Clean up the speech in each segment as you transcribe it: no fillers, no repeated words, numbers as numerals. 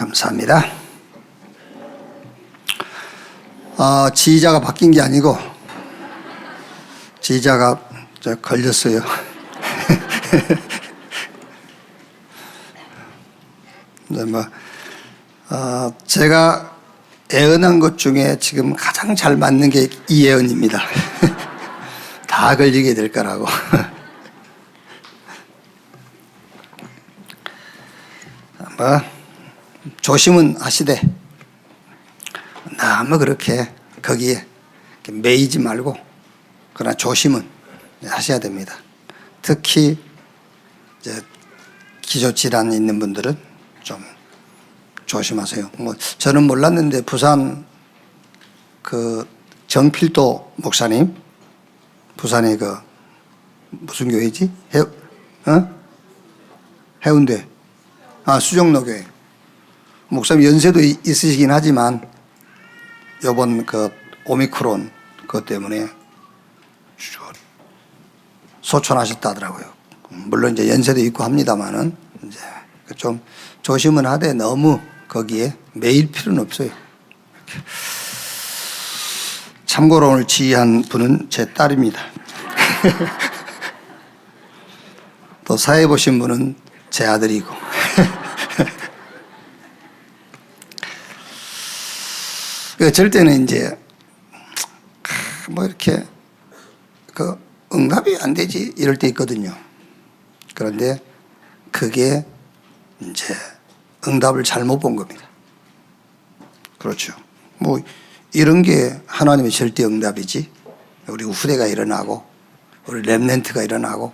감사합니다. 지휘자가 바뀐 게 아니고 지휘자가 걸렸어요. 제가 애언한 것 중에 지금 가장 잘 맞는 게 이 애언입니다. 다 걸리게 될 거라고. 조심은 하시되 너무 그렇게 거기에 매이지 말고, 그러나 조심은 하셔야 됩니다. 특히 이제 기저질환 있는 분들은 좀 조심하세요. 저는 몰랐는데 부산 그 정필도 목사님, 부산의 그 무슨 교회지? 해운대, 수정로교회 목사님 연세도 있으시긴 하지만 요번 그 오미크론 그것 때문에 소천하셨다 하더라고요. 물론 이제 연세도 있고 합니다만은 이제 좀 조심은 하되 너무 거기에 매일 필요는 없어요. 참고로 오늘 지휘한 분은 제 딸입니다. 또 사회 보신 분은 제 아들이고. 절대는 이제 이렇게 그 응답이 안 되지 이럴 때 있거든요. 그런데 그게 이제 응답을 잘못 본 겁니다. 그렇죠. 이런 게 하나님의 절대 응답이지. 우리 후대가 일어나고 우리 렘넌트가 일어나고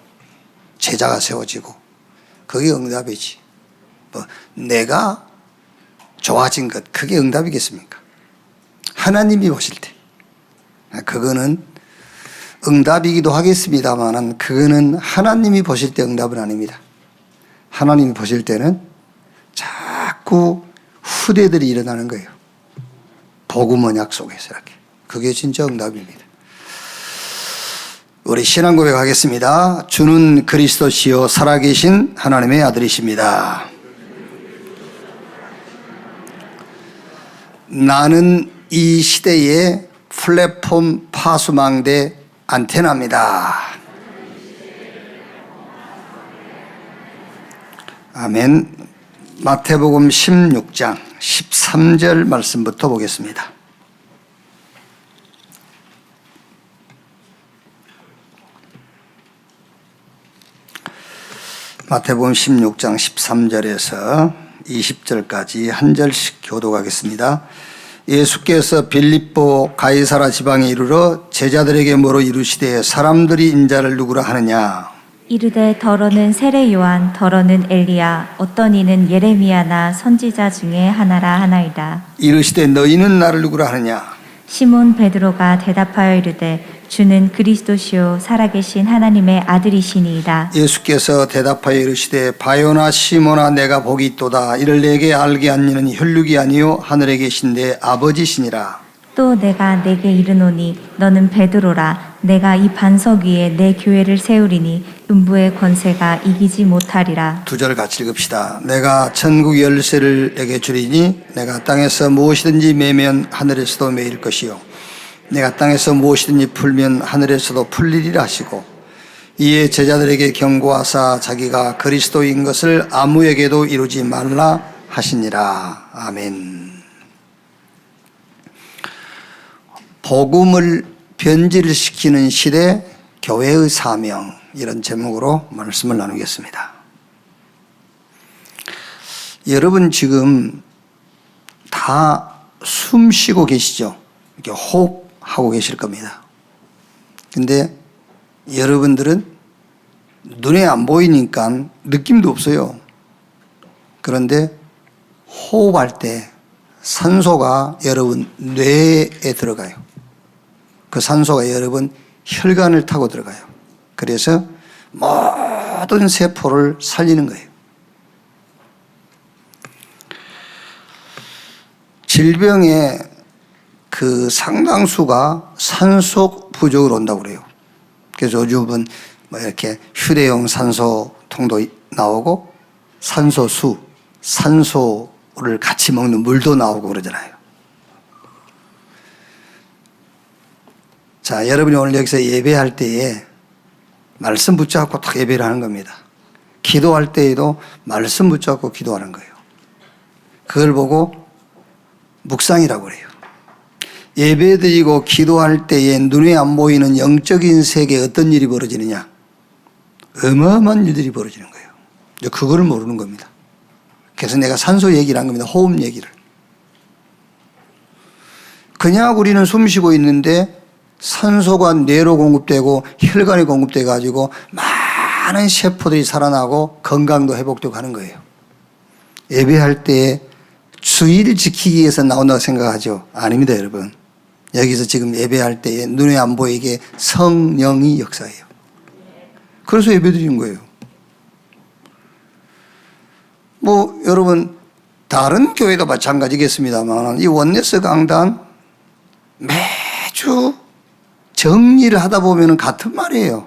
제자가 세워지고 그게 응답이지. 내가 좋아진 것 그게 응답이겠습니까? 하나님이 보실 때 그거는 응답이기도 하겠습니다만 그거는 하나님이 보실 때 응답은 아닙니다. 하나님이 보실 때는 자꾸 후대들이 일어나는 거예요. 복음 언약 속에서 이렇게. 그게 진짜 응답입니다. 우리 신앙 고백하겠습니다. 주는 그리스도시요 살아계신 하나님의 아들이십니다. 나는 이 시대의 플랫폼 파수망대 안테나입니다. 아멘. 마태복음 16장 13절 말씀부터 보겠습니다. 마태복음 16장 13절에서 20절까지 한 절씩 교독하겠습니다. 예수께서 빌립보 가이사라 지방에 이르러 제자들에게 물어 이르시되 사람들이 인자를 누구라 하느냐. 이르되 더러는 세례 요한, 더러는 엘리야, 어떤 이는 예레미야나 선지자 중에 하나라 하나이다. 이르시되 너희는 나를 누구라 하느냐. 시몬 베드로가 대답하여 이르되 주는 그리스도시요 살아계신 하나님의 아들이시니이다. 예수께서 대답하여 이르시되 바요나 시몬아 내가 복이 있도다. 이를 내게 알게 한 이는 혈육이 아니요 하늘에 계신 내 아버지시니라. 또 내가 내게 이르노니 너는 베드로라. 내가 이 반석 위에 내 교회를 세우리니 음부의 권세가 이기지 못하리라. 두 절 같이 읽읍시다. 내가 천국 열쇠를 내게 주리니 내가 땅에서 무엇이든지 매면 하늘에서도 매일 것이요 내가 땅에서 무엇이든지 풀면 하늘에서도 풀리리라 하시고 이에 제자들에게 경고하사 자기가 그리스도인 것을 아무에게도 이루지 말라 하시니라. 아멘. 복음을 변질시키는 시대 교회의 사명, 이런 제목으로 말씀을 나누겠습니다. 여러분 지금 다 숨 쉬고 계시죠? 이렇게 호흡하고 계실 겁니다. 근데 여러분들은 눈에 안 보이니까 느낌도 없어요. 그런데 호흡할 때 산소가 여러분 뇌에 들어가요. 그 산소가 여러분 혈관을 타고 들어가요. 그래서 모든 세포를 살리는 거예요. 질병의 그 상당수가 산소 부족으로 온다고 그래요. 그래서 요즘은 이렇게 휴대용 산소통도 나오고 산소수, 산소 같이 먹는 물도 나오고 그러잖아요. 자, 여러분이 오늘 여기서 예배할 때에 말씀 붙잡고 딱 예배를 하는 겁니다. 기도할 때에도 말씀 붙잡고 기도하는 거예요. 그걸 보고 묵상이라고 그래요. 예배드리고 기도할 때에 눈에 안 보이는 영적인 세계에 어떤 일이 벌어지느냐? 어마어마한 일들이 벌어지는 거예요. 그걸 모르는 겁니다. 그래서 내가 산소 얘기를 한 겁니다. 호흡 얘기를. 그냥 우리는 숨 쉬고 있는데 산소가 뇌로 공급되고 혈관에 공급돼 가지고 많은 세포들이 살아나고 건강도 회복되고 하는 거예요. 예배할 때 주의를 지키기 위해서 나온다고 생각하죠? 아닙니다, 여러분. 여기서 지금 예배할 때에 눈에 안 보이게 성령이 역사해요. 그래서 예배 드리는 거예요. 여러분, 다른 교회도 마찬가지겠습니다만, 이 원네스 강단 매주 정리를 하다 보면 같은 말이에요.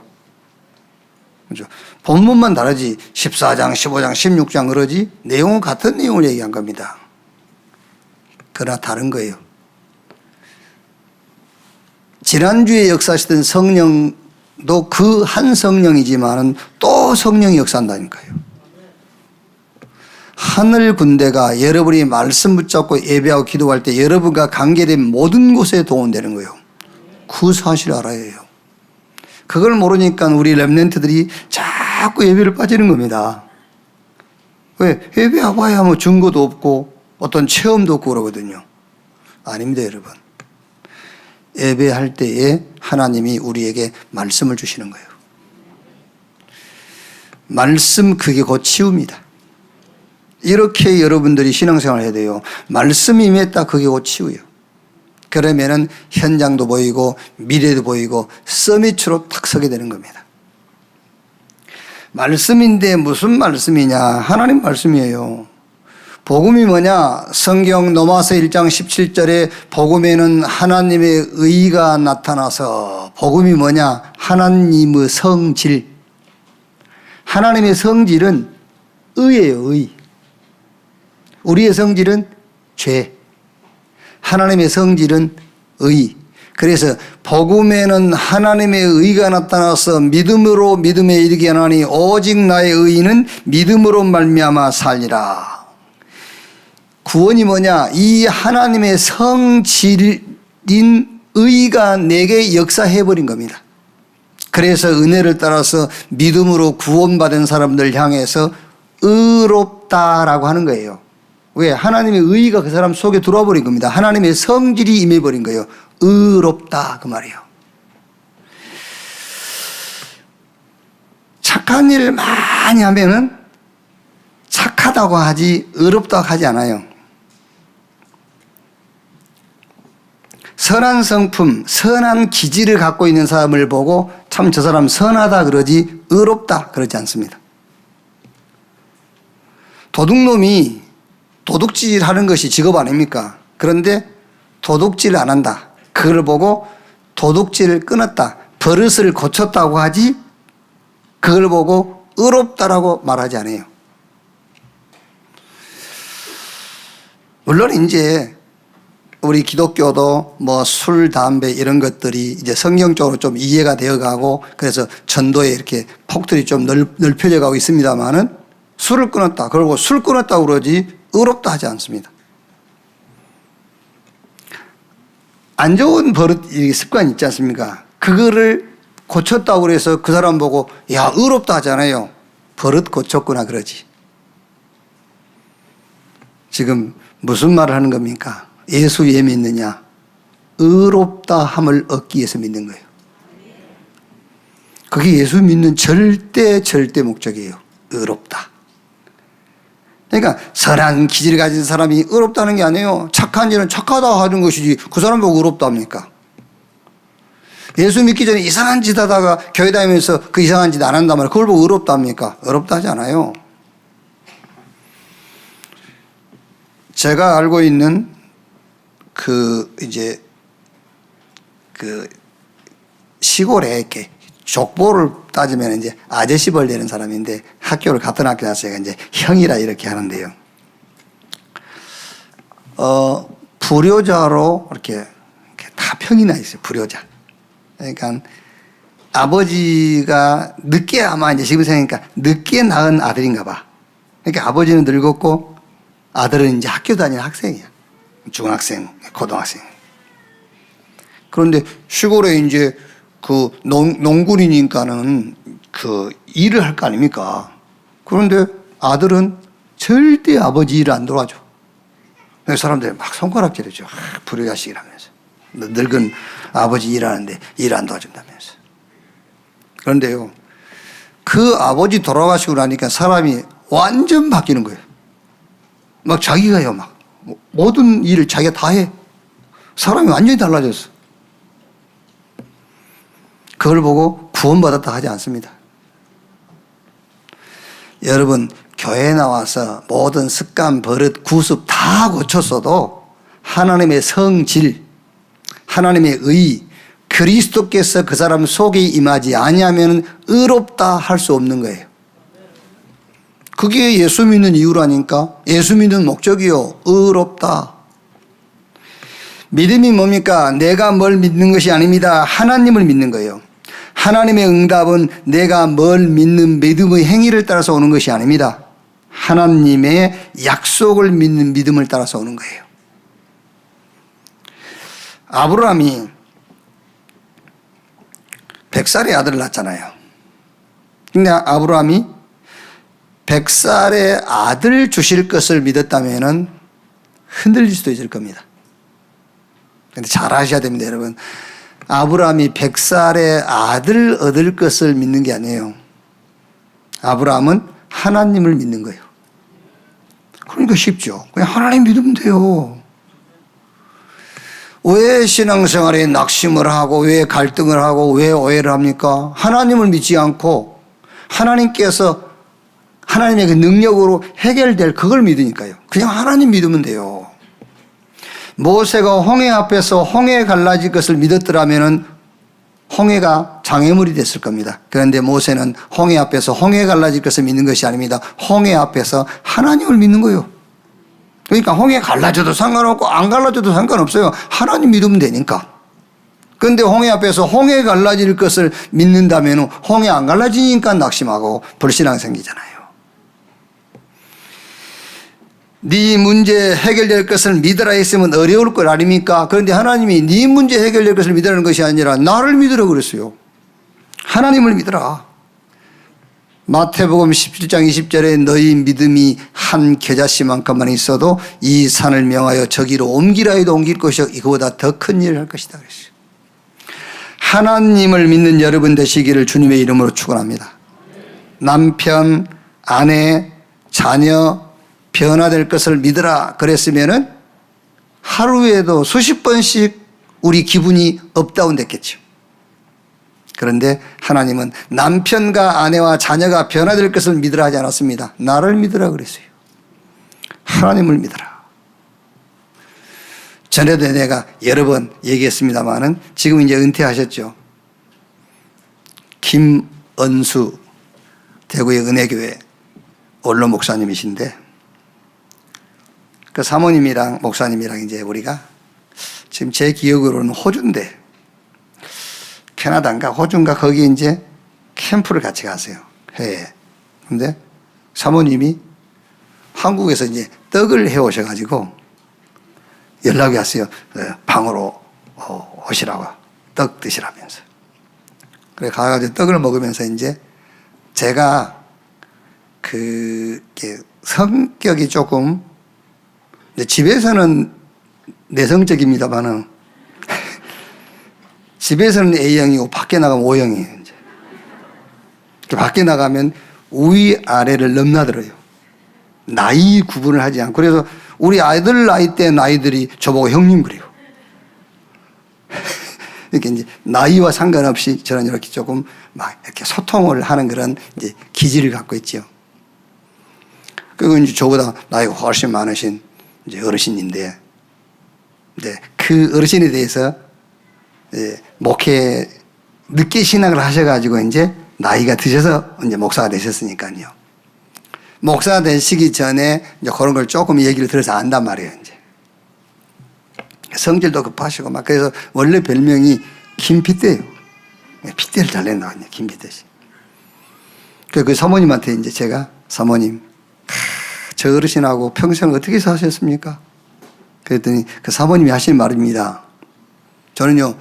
그죠? 본문만 다르지, 14장, 15장, 16장 그러지, 내용은 같은 내용을 얘기한 겁니다. 그러나 다른 거예요. 지난주에 역사하시던 성령도 그 한 성령이지만 또 성령이 역사한다니까요. 하늘 군대가 여러분이 말씀 붙잡고 예배하고 기도할 때 여러분과 관계된 모든 곳에 동원되는 거예요. 그 사실을 알아야 해요. 그걸 모르니까 우리 렘넌트들이 자꾸 예배를 빠지는 겁니다. 왜? 예배하고 와야 뭐 증거도 없고 어떤 체험도 없고 그러거든요. 아닙니다, 여러분. 예배할 때에 하나님이 우리에게 말씀을 주시는 거예요. 말씀, 그게 곧 치유입니다. 이렇게 여러분들이 신앙생활을 해야 돼요. 말씀이 임했다, 그게 곧 치유예요. 그러면은 현장도 보이고 미래도 보이고 서밋으로 탁 서게 되는 겁니다. 말씀인데 무슨 말씀이냐? 하나님 말씀이에요. 복음이 뭐냐? 성경 로마서 1장 17절에 복음에는 하나님의 의가 나타나서, 복음이 뭐냐? 하나님의 성질. 하나님의 성질은 의예요, 의. 우리의 성질은 죄. 하나님의 성질은 의. 그래서 복음에는 하나님의 의가 나타나서 믿음으로 믿음에 이르게 하나니 오직 나의 의는 믿음으로 말미암아 살리라. 구원이 뭐냐? 이 하나님의 성질인 의가 내게 역사해버린 겁니다. 그래서 은혜를 따라서 믿음으로 구원받은 사람들 향해서 의롭다라고 하는 거예요. 왜? 하나님의 의가 그 사람 속에 들어와 버린 겁니다. 하나님의 성질이 임해버린 거예요. 의롭다, 그 말이에요. 착한 일을 많이 하면은 착하다고 하지 의롭다고 하지 않아요. 선한 성품, 선한 기질을 갖고 있는 사람을 보고 참 저 사람 선하다 그러지 의롭다 그러지 않습니다. 도둑놈이 도둑질 하는 것이 직업 아닙니까? 그런데 도둑질 안 한다. 그걸 보고 도둑질을 끊었다. 버릇을 고쳤다고 하지 그걸 보고 의롭다라고 말하지 않아요. 물론 이제 우리 기독교도 뭐 술, 담배 이런 것들이 이제 성경적으로 좀 이해가 되어 가고 그래서 전도에 이렇게 폭들이 좀 넓혀져 가고 있습니다만은 술을 끊었다. 그리고 술 끊었다고 그러지 의롭다 하지 않습니다. 안 좋은 버릇, 습관 있지 않습니까? 그거를 고쳤다고 그래서 그 사람 보고 야, 의롭다 하잖아요. 버릇 고쳤구나 그러지. 지금 무슨 말을 하는 겁니까? 예수 왜 믿느냐? 의롭다 함을 얻기 위해서 믿는 거예요. 그게 예수 믿는 절대 목적이에요. 의롭다. 그러니까 선한 기질을 가진 사람이 의롭다는 게 아니에요. 착한 일은 착하다 하는 것이지 그 사람 보고 의롭다 합니까? 예수 믿기 전에 이상한 짓 하다가 교회 다니면서 그 이상한 짓 안 한단 말이에요. 그걸 보고 의롭다 합니까? 의롭다 하지 않아요. 제가 알고 있는 시골에 이렇게 족보를 따지면 이제 아저씨벌 되는 사람인데 학교를 같은 학교 나서 제가 이제 형이라 이렇게 하는데요. 불효자로 이렇게 다 평이 나 있어요. 불효자. 그러니까 아버지가 늦게 아마 이제 지금 생각하니까 늦게 낳은 아들인가 봐. 그러니까 아버지는 늙었고 아들은 이제 학교 다니는 학생이야. 중학생, 고등학생. 그런데 시골에 이제 그 농군이니까는 그 일을 할 거 아닙니까? 그런데 아들은 절대 아버지 일을 안 도와줘. 그래서 사람들이 막 손가락질해줘. 불효자식이라면서. 늙은 아버지 일하는데 일 안 도와준다면서. 그런데요, 그 아버지 돌아가시고 나니까 사람이 완전 바뀌는 거예요. 막 자기가요, 막 모든 일을 자기가 다 해. 사람이 완전히 달라졌어. 그걸 보고 구원받았다 하지 않습니다. 여러분, 교회에 나와서 모든 습관, 버릇, 구습 다 고쳤어도 하나님의 성질, 하나님의 의, 그리스도께서 그 사람 속에 임하지 아니하면 의롭다 할 수 없는 거예요. 그게 예수 믿는 이유라니까. 예수 믿는 목적이요. 의롭다. 믿음이 뭡니까? 내가 뭘 믿는 것이 아닙니다. 하나님을 믿는 거예요. 하나님의 응답은 내가 뭘 믿는 믿음의 행위를 따라서 오는 것이 아닙니다. 하나님의 약속을 믿는 믿음을 따라서 오는 거예요. 아브라함이 100살의 아들을 낳았잖아요. 근데 아브라함이 100살의 아들 주실 것을 믿었다면 흔들릴 수도 있을 겁니다. 근데 잘 아셔야 됩니다, 여러분. 아브라함이 100살의 아들 얻을 것을 믿는 게 아니에요. 아브라함은 하나님을 믿는 거예요. 그러니까 쉽죠. 그냥 하나님 믿으면 돼요. 왜 신앙생활에 낙심을 하고 왜 갈등을 하고 왜 오해를 합니까? 하나님을 믿지 않고 하나님께서 하나님의 그 능력으로 해결될 그걸 믿으니까요. 그냥 하나님 믿으면 돼요. 모세가 홍해 앞에서 홍해 갈라질 것을 믿었더라면 홍해가 장애물이 됐을 겁니다. 그런데 모세는 홍해 앞에서 홍해 갈라질 것을 믿는 것이 아닙니다. 홍해 앞에서 하나님을 믿는 거예요. 그러니까 홍해 갈라져도 상관없고 안 갈라져도 상관없어요. 하나님 믿으면 되니까. 그런데 홍해 앞에서 홍해 갈라질 것을 믿는다면 홍해 안 갈라지니까 낙심하고 불신앙 생기잖아요. 네 문제 해결될 것을 믿으라 했으면 어려울 걸 아닙니까? 그런데 하나님이 네 문제 해결될 것을 믿으라는 것이 아니라 나를 믿으라 그랬어요. 하나님을 믿으라. 마태복음 17장 20절에 너희 믿음이 한 겨자씨만큼만 있어도 이 산을 명하여 저기로 옮기라 해도 옮길 것이요 이거보다 더 큰 일을 할 것이다 그랬어요. 하나님을 믿는 여러분 되시기를 주님의 이름으로 축원합니다. 남편, 아내, 자녀 변화될 것을 믿으라 그랬으면은 하루에도 수십 번씩 우리 기분이 업다운 됐겠죠. 그런데 하나님은 남편과 아내와 자녀가 변화될 것을 믿으라 하지 않았습니다. 나를 믿으라 그랬어요. 하나님을 믿으라. 전에도 내가 여러 번 얘기했습니다마는 지금 이제 은퇴하셨죠. 김은수 대구의 은혜교회 원로 목사님이신데 그 사모님이랑 목사님이랑 이제 우리가 지금 제 기억으로는 호주인데 캐나다인가 호주인가 거기 이제 캠프를 같이 가세요. 해외에. 근데 사모님이 한국에서 이제 떡을 해 오셔가지고 연락이 왔어요. 방으로 오시라고. 떡 드시라면서. 그래 가가지고 떡을 먹으면서 이제 제가 성격이 조금 집에서는 내성적입니다만은 집에서는 A형이고 밖에 나가면 O형이에요. 이제. 밖에 나가면 위아래를 넘나들어요. 나이 구분을 하지 않고. 그래서 우리 아이들 나이 때 나이들이 저보고 형님 그래요. 이렇게 이제 나이와 상관없이 저는 이렇게 조금 막 이렇게 소통을 하는 그런 이제 기질을 갖고 있죠. 그리고 이제 저보다 나이가 훨씬 많으신 이제 어르신인데, 그 어르신에 대해서 목회 늦게 신학을 하셔가지고 이제 나이가 드셔서 이제 목사가 되셨으니까요. 목사가 되시기 전에 이제 그런 걸 조금 얘기를 들어서 안단 말이에요. 이제 성질도 급하시고 막 그래서 원래 별명이 김피대예요. 핏대를 잘 낸다 그냥 김피대 씨. 그 사모님한테 이제 제가 사모님 저 어르신하고 평생 어떻게 사셨습니까? 그랬더니 그 사모님이 하신 말입니다. 저는요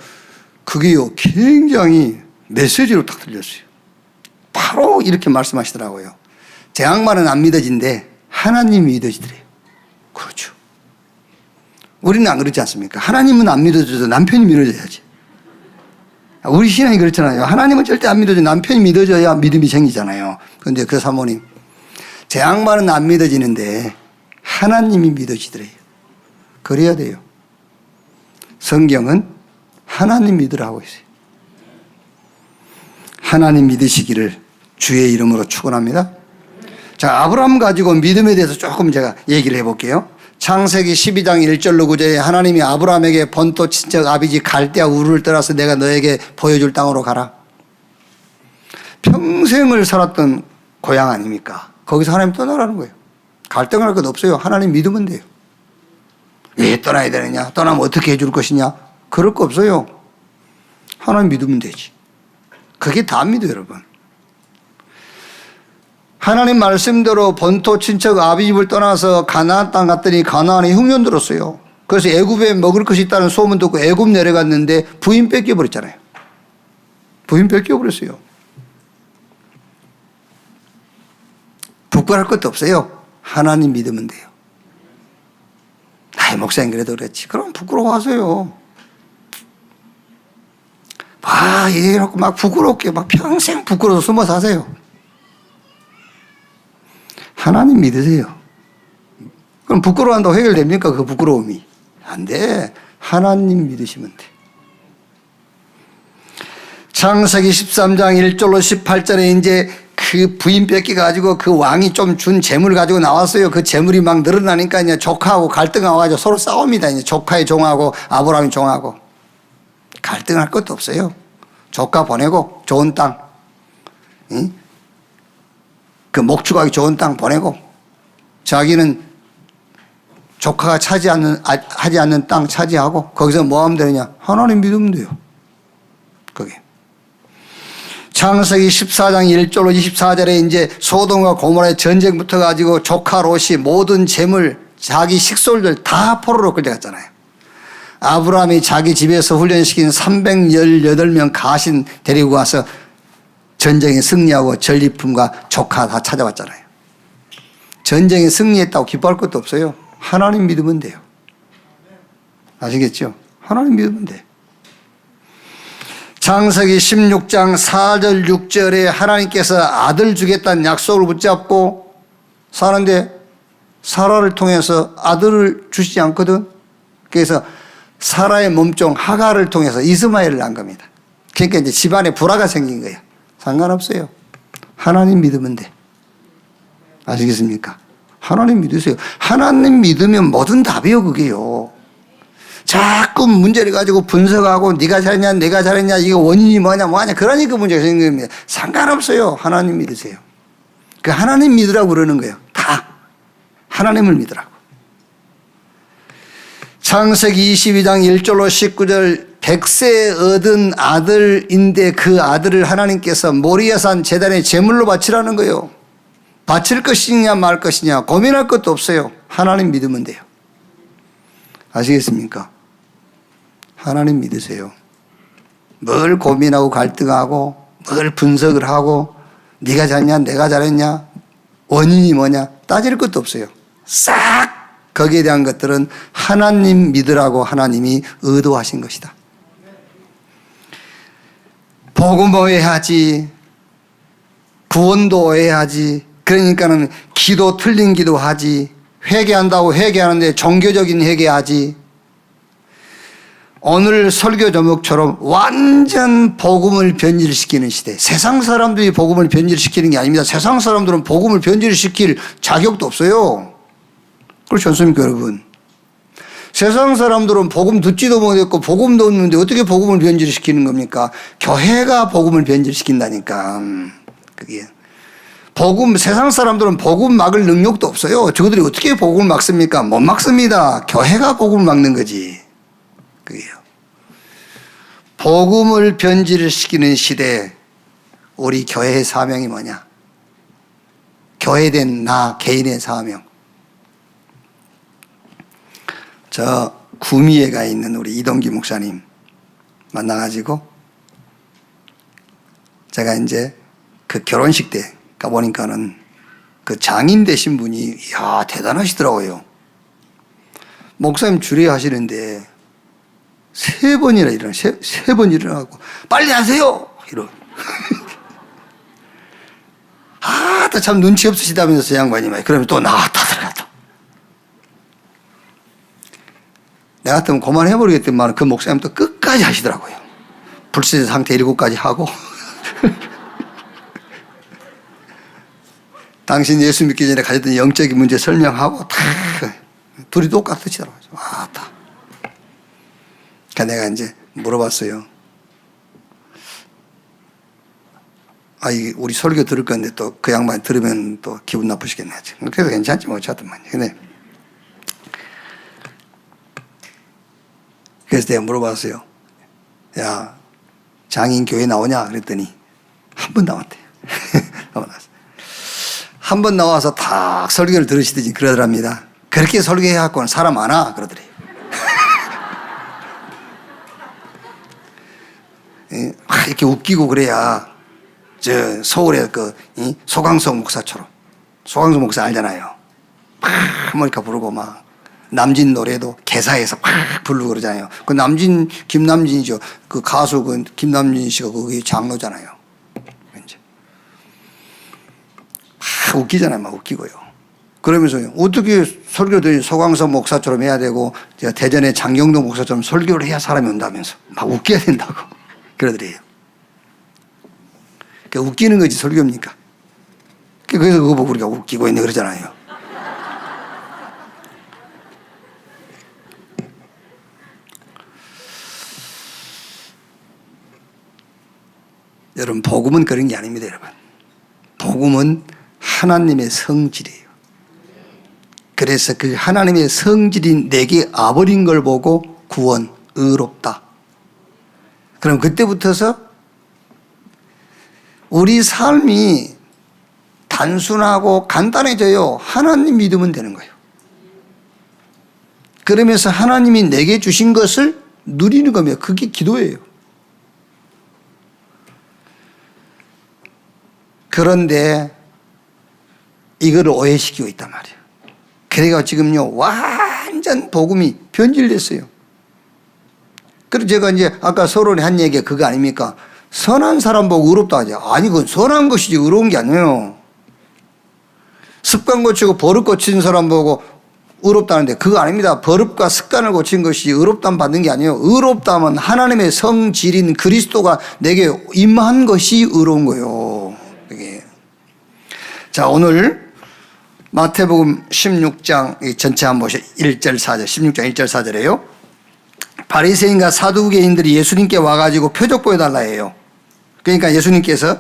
그게요 굉장히 메시지로 딱 들렸어요. 바로 이렇게 말씀하시더라고요. 제 양말은 안 믿어진데 하나님이 믿어지더래요. 그렇죠. 우리는 안 그렇지 않습니까? 하나님은 안 믿어줘도 남편이 믿어줘야지. 우리 신앙이 그렇잖아요. 하나님은 절대 안 믿어줘. 남편이 믿어줘야 믿음이 생기잖아요. 그런데 그 사모님, 제 양말은 안 믿어지는데 하나님이 믿어지더래요. 그래야 돼요. 성경은 하나님 믿으라고 있어요. 하나님 믿으시기를 주의 이름으로 축원합니다. 자, 아브라함 가지고 믿음에 대해서 조금 제가 얘기를 해볼게요. 창세기 12장 1절로 9절에 하나님이 아브라함에게 본토 친척 아비지 갈대아 우르를 떠나서 내가 너에게 보여줄 땅으로 가라. 평생을 살았던 고향 아닙니까? 거기서 하나님 떠나라는 거예요. 갈등할 것 없어요. 하나님 믿으면 돼요. 왜 떠나야 되느냐? 떠나면 어떻게 해줄 것이냐? 그럴 거 없어요. 하나님 믿으면 되지. 그게 다입니다, 여러분. 하나님 말씀대로 본토 친척 아비 집을 떠나서 가나안 땅 갔더니 가나안에 흉년 들었어요. 그래서 애굽에 먹을 것이 있다는 소문 듣고 애굽 내려갔는데 부인 뺏겨버렸잖아요. 부인 뺏겨버렸어요. 부끄러울 것도 없어요. 하나님 믿으면 돼요. 나의 목사님 그래도 그렇지. 그럼 부끄러워하세요. 막 얘기해놓고 막 부끄럽게 막 평생 부끄러워서 숨어 사세요. 하나님 믿으세요. 그럼 부끄러워한다고 해결됩니까? 그 부끄러움이. 안 돼. 하나님 믿으시면 돼. 창세기 13장 1절로 18절에 이제 그 부인 뺏겨가지고 그 왕이 좀 준 재물 가지고 나왔어요. 그 재물이 막 늘어나니까 이제 조카하고 갈등하고 가지고 서로 싸웁니다. 이제 조카의 종하고 아브라함의 종하고. 갈등할 것도 없어요. 조카 보내고 좋은 땅. 응? 그 목축하기 좋은 땅 보내고 자기는 조카가 하지 않는 땅 차지하고 거기서 뭐 하면 되느냐? 하나님 믿으면 돼요. 그게. 창세기 14장 1절로 24절에 이제 소돔과 고모라의 전쟁 붙어가지고 조카 롯이 모든 재물, 자기 식솔들 다 포로로 끌려갔잖아요. 아브라함이 자기 집에서 훈련시킨 318명 가신 데리고 가서 전쟁에 승리하고 전리품과 조카 다 찾아왔잖아요. 전쟁에 승리했다고 기뻐할 것도 없어요. 하나님 믿으면 돼요. 아시겠죠? 하나님 믿으면 돼. 창세기 16장 4절 6절에 하나님께서 아들 주겠다는 약속을 붙잡고 사는데 사라를 통해서 아들을 주시지 않거든. 그래서 사라의 몸종 하가를 통해서 이스마엘을 낳은 겁니다. 그러니까 이제 집안에 불화가 생긴 거예요. 상관없어요. 하나님 믿으면 돼. 아시겠습니까? 하나님 믿으세요. 하나님 믿으면 뭐든 답이요, 그게요. 자꾸 문제를 가지고 분석하고 네가 잘했냐, 내가 잘했냐, 이거 원인이 뭐냐, 그러니까 문제가 생긴 겁니다. 상관없어요. 하나님 믿으세요. 그 하나님 믿으라고 그러는 거예요. 다. 하나님을 믿으라고. 창세기 22장 1절로 19절 100세 얻은 아들인데 그 아들을 하나님께서 모리아산 제단에 제물로 바치라는 거예요. 바칠 것이냐 말 것이냐 고민할 것도 없어요. 하나님 믿으면 돼요. 아시겠습니까? 하나님 믿으세요. 뭘 고민하고 갈등하고 뭘 분석을 하고 네가 잘했냐 내가 잘했냐 원인이 뭐냐 따질 것도 없어요. 싹 거기에 대한 것들은 하나님 믿으라고 하나님이 의도하신 것이다. 복음 오해하지, 구원도 오해하지, 그러니까는 기도 틀린 기도하지, 회개한다고 회개하는데 종교적인 회개하지. 오늘 설교 제목처럼 완전 복음을 변질시키는 시대. 세상 사람들이 복음을 변질시키는 게 아닙니다. 세상 사람들은 복음을 변질시킬 자격도 없어요. 그렇지 않습니까, 여러분? 세상 사람들은 복음 듣지도 못했고 복음도 없는데 어떻게 복음을 변질시키는 겁니까? 교회가 복음을 변질시킨다니까. 그게 복음, 세상 사람들은 복음 막을 능력도 없어요. 저들이 어떻게 복음을 막습니까? 못 막습니다. 교회가 복음을 막는 거지. 그게요. 복음을 변질시키는 시대에 우리 교회의 사명이 뭐냐? 교회된 나 개인의 사명. 저 구미에 가 있는 우리 이동기 목사님 만나가지고 제가 이제 그 결혼식 때 가보니까는 그 장인 되신 분이 이야 대단하시더라고요. 목사님 주례 하시는데 세 번이나 세 번 일어나고 빨리 하세요 이러. 또 참 눈치 없으시다면서 양반이 말. 그러면 또 나왔다 들어갔다. 내가 같으면 그만해버리겠지만 그 목사님 또 끝까지 하시더라고요. 불세 상태 7가지 하고. 당신 예수 믿기 전에 가졌던 영적인 문제 설명하고 다 둘이 똑같으시더라고요. 다. 그러니까 내가 이제 물어봤어요. 이게 우리 설교 들을 건데 또 그 양반 들으면 또 기분 나쁘시겠네. 그래도 괜찮지 뭐 어쨌든만. 근데 그래서 내가 물어봤어요. 야, 장인 교회 나오냐? 그랬더니 한 번 나왔대요. 한 번 나와서 딱 설교를 들으시더니 그러더랍니다. 그렇게 설교해갖고는 사람 안 와 그러더래요. 이렇게 웃기고 그래야 저 서울의 그 소강석 목사처럼. 소강석 목사 알잖아요. 막 하모니카 부르고 막 남진 노래도 개사해서 막 부르고 그러잖아요. 그 김남진이죠. 그 가수 그 김남진 씨가 거기 장로잖아요. 이제 막 웃기잖아요. 막 웃기고요. 그러면서 어떻게 설교도 소강석 목사처럼 해야 되고 대전의 장경도 목사처럼 설교를 해야 사람이 온다면서 막 웃겨야 된다고 그러더래요. 웃기는 거지 설교입니까? 그래서 그거 보고 우리가 웃기고 있네 그러잖아요. 여러분 복음은 그런 게 아닙니다. 여러분 복음은 하나님의 성질이에요. 그래서 그 하나님의 성질인 내게 와버린 걸 보고 구원, 의롭다. 그럼 그때부터서 우리 삶이 단순하고 간단해져요. 하나님 믿으면 되는 거예요. 그러면서 하나님이 내게 주신 것을 누리는 겁니다. 그게 기도예요. 그런데 이거를 오해시키고 있단 말이에요. 그래가 지금요 완전 복음이 변질됐어요. 그래서 제가 이제 아까 서론에 한 얘기가 그거 아닙니까? 선한 사람 보고 의롭다 하죠. 아니 그건 선한 것이지 의로운 게 아니에요. 습관 고치고 버릇 고친 사람 보고 의롭다는데 그거 아닙니다. 버릇과 습관을 고친 것이 의롭다면 받는 게 아니에요. 의롭다면 하나님의 성질인 그리스도가 내게 임한 것이 의로운 거예요. 이게. 자 오늘 마태복음 16장 전체 한번 보시죠. 1절 4절 16장 1절 4절에요. 바리새인과 사두개인들이 예수님께 와가지고 표적 보여달라 해요. 그러니까 예수님께서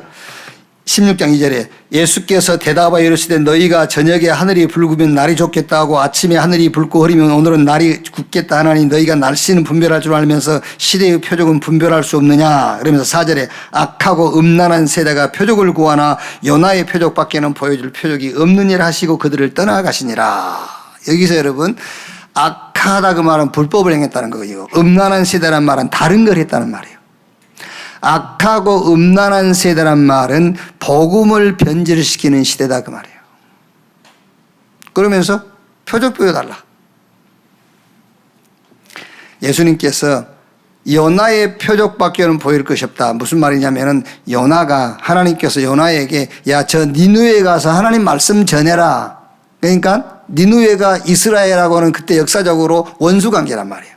16장 2절에 예수께서 대답하여 이르시되 너희가 저녁에 하늘이 붉으면 날이 좋겠다 하고 아침에 하늘이 붉고 흐리면 오늘은 날이 굳겠다 하나니 너희가 날씨는 분별할 줄 알면서 시대의 표적은 분별할 수 없느냐. 그러면서 4절에 악하고 음란한 세대가 표적을 구하나 요나의 표적밖에는 보여줄 표적이 없느니라 하시고 그들을 떠나가시니라. 여기서 여러분 악하다 그 말은 불법을 행했다는 거예요. 음란한 세대란 말은 다른 걸 했다는 말이에요. 악하고 음란한 세대란 말은 복음을 변질시키는 시대다 그 말이에요. 그러면서 표적 보여달라. 예수님께서 요나의 표적밖에는 보일 것이 없다. 무슨 말이냐면은 요나가 하나님께서 요나에게 야 저 니느웨에 가서 하나님 말씀 전해라. 그러니까 니느웨가 이스라엘하고는 그때 역사적으로 원수 관계란 말이에요.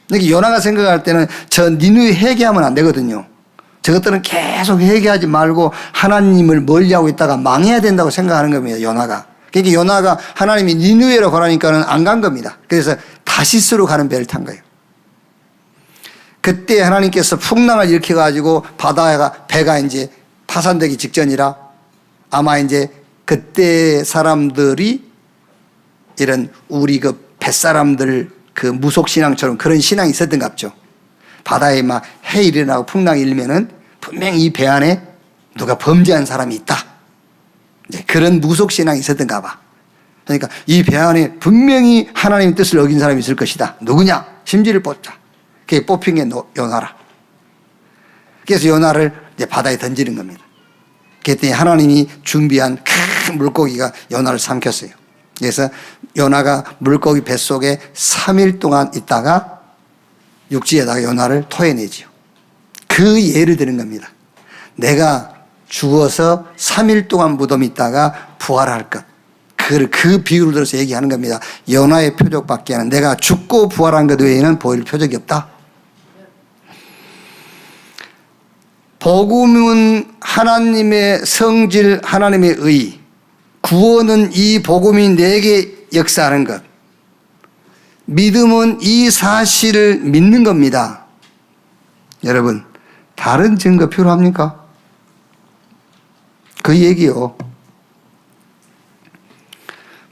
그러니까 요나가 생각할 때는 저 니느웨 회개하면 안 되거든요. 저것들은 계속 회개하지 말고 하나님을 멀리하고 있다가 망해야 된다고 생각하는 겁니다. 요나가. 그러니까 요나가 하나님이 니느웨로 가라니까는 안 간 겁니다. 그래서 다시스로 가는 배를 탄 거예요. 그때 하나님께서 풍랑을 일으켜가지고 배가 이제 파산되기 직전이라 아마 이제 그때 사람들이 이런 우리 그 뱃사람들 그 무속신앙처럼 그런 신앙이 있었던 갑죠. 바다에 막 해 일어나고 풍랑이 일면은 분명히 이 배 안에 누가 범죄한 사람이 있다. 이제 그런 무속신앙이 있었던가 봐. 그러니까 이 배 안에 분명히 하나님의 뜻을 어긴 사람이 있을 것이다. 누구냐? 심지를 뽑자. 그게 뽑힌 게 요나라. 그래서 요나를 이제 바다에 던지는 겁니다. 그랬더니 하나님이 준비한 큰 물고기가 요나를 삼켰어요. 그래서 요나가 물고기 뱃속에 3일 동안 있다가 육지에다가 요나를 토해내지요. 그 예를 드는 겁니다. 내가 죽어서 3일 동안 무덤에 있다가 부활할 것. 그 비유를 들어서 얘기하는 겁니다. 요나의 표적밖에 하는 내가 죽고 부활한 것 외에는 보일 표적이 없다. 복음은 하나님의 성질, 하나님의 의. 구원은 이 복음이 내게 역사하는 것. 믿음은 이 사실을 믿는 겁니다. 여러분, 다른 증거 필요합니까? 그 얘기요.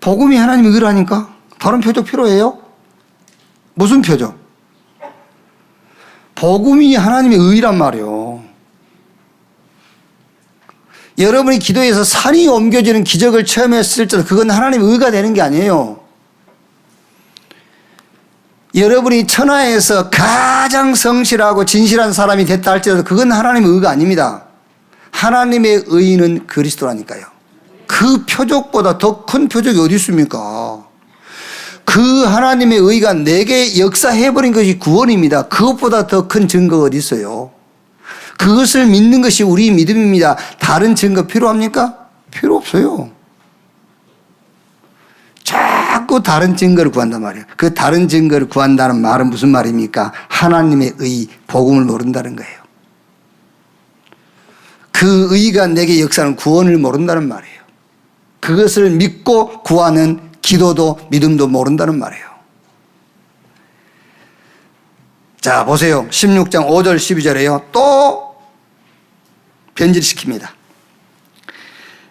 복음이 하나님의 의라니까? 다른 표적 필요해요? 무슨 표적? 복음이 하나님의 의란 말이요. 여러분이 기도해서 산이 옮겨지는 기적을 체험했을 때 그건 하나님의 의가 되는 게 아니에요. 여러분이 천하에서 가장 성실하고 진실한 사람이 됐다 할지라도 그건 하나님의 의가 아닙니다. 하나님의 의는 그리스도라니까요. 그 표적보다 더 큰 표적이 어디 있습니까? 그 하나님의 의가 내게 역사해버린 것이 구원입니다. 그것보다 더 큰 증거가 어디 있어요? 그것을 믿는 것이 우리 믿음입니다. 다른 증거 필요합니까? 필요 없어요. 자꾸 다른 증거를 구한단 말이에요. 그 다른 증거를 구한다는 말은 무슨 말입니까? 하나님의 의, 복음을 모른다는 거예요. 그 의가 내게 역사하는 구원을 모른다는 말이에요. 그것을 믿고 구하는 기도도 믿음도 모른다는 말이에요. 자, 보세요. 16장 5절 12절에요. 또 변질시킵니다.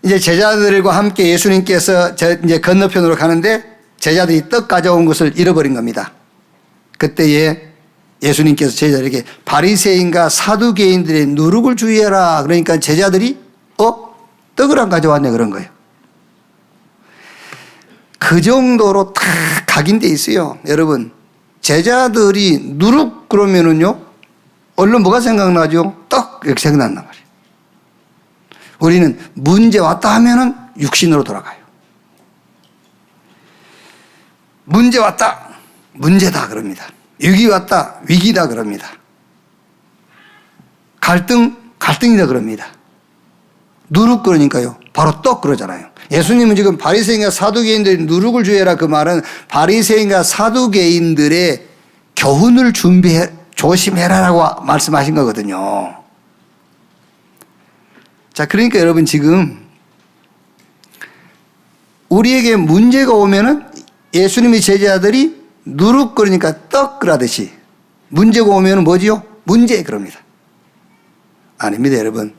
이제 제자들과 함께 예수님께서 이제 건너편으로 가는데 제자들이 떡 가져온 것을 잃어버린 겁니다. 그때에 예수님께서 제자들에게 바리새인과 사두개인들의 누룩을 주의해라. 그러니까 제자들이 떡을 안 가져왔네 그런 거예요. 그 정도로 다 각인돼 있어요. 여러분, 제자들이 누룩 그러면은요, 얼른 뭐가 생각나죠? 떡 이렇게 생각난단 말이에요. 우리는 문제 왔다 하면은 육신으로 돌아가요. 문제 왔다, 문제다 그럽니다. 위기 왔다, 위기다 그럽니다. 갈등이다 그럽니다. 누룩 그러니까요, 바로 떡 그러잖아요. 예수님은 지금 바리새인과 사두개인들이 누룩을 주의해라 그 말은 바리새인과 사두개인들의 교훈을 조심해라라고 말씀하신 거거든요. 자, 그러니까 여러분 지금 우리에게 문제가 오면은 예수님의 제자들이 누룩 그러니까 떡 그러듯이 문제가 오면은 뭐지요? 문제 그럽니다. 아닙니다, 여러분.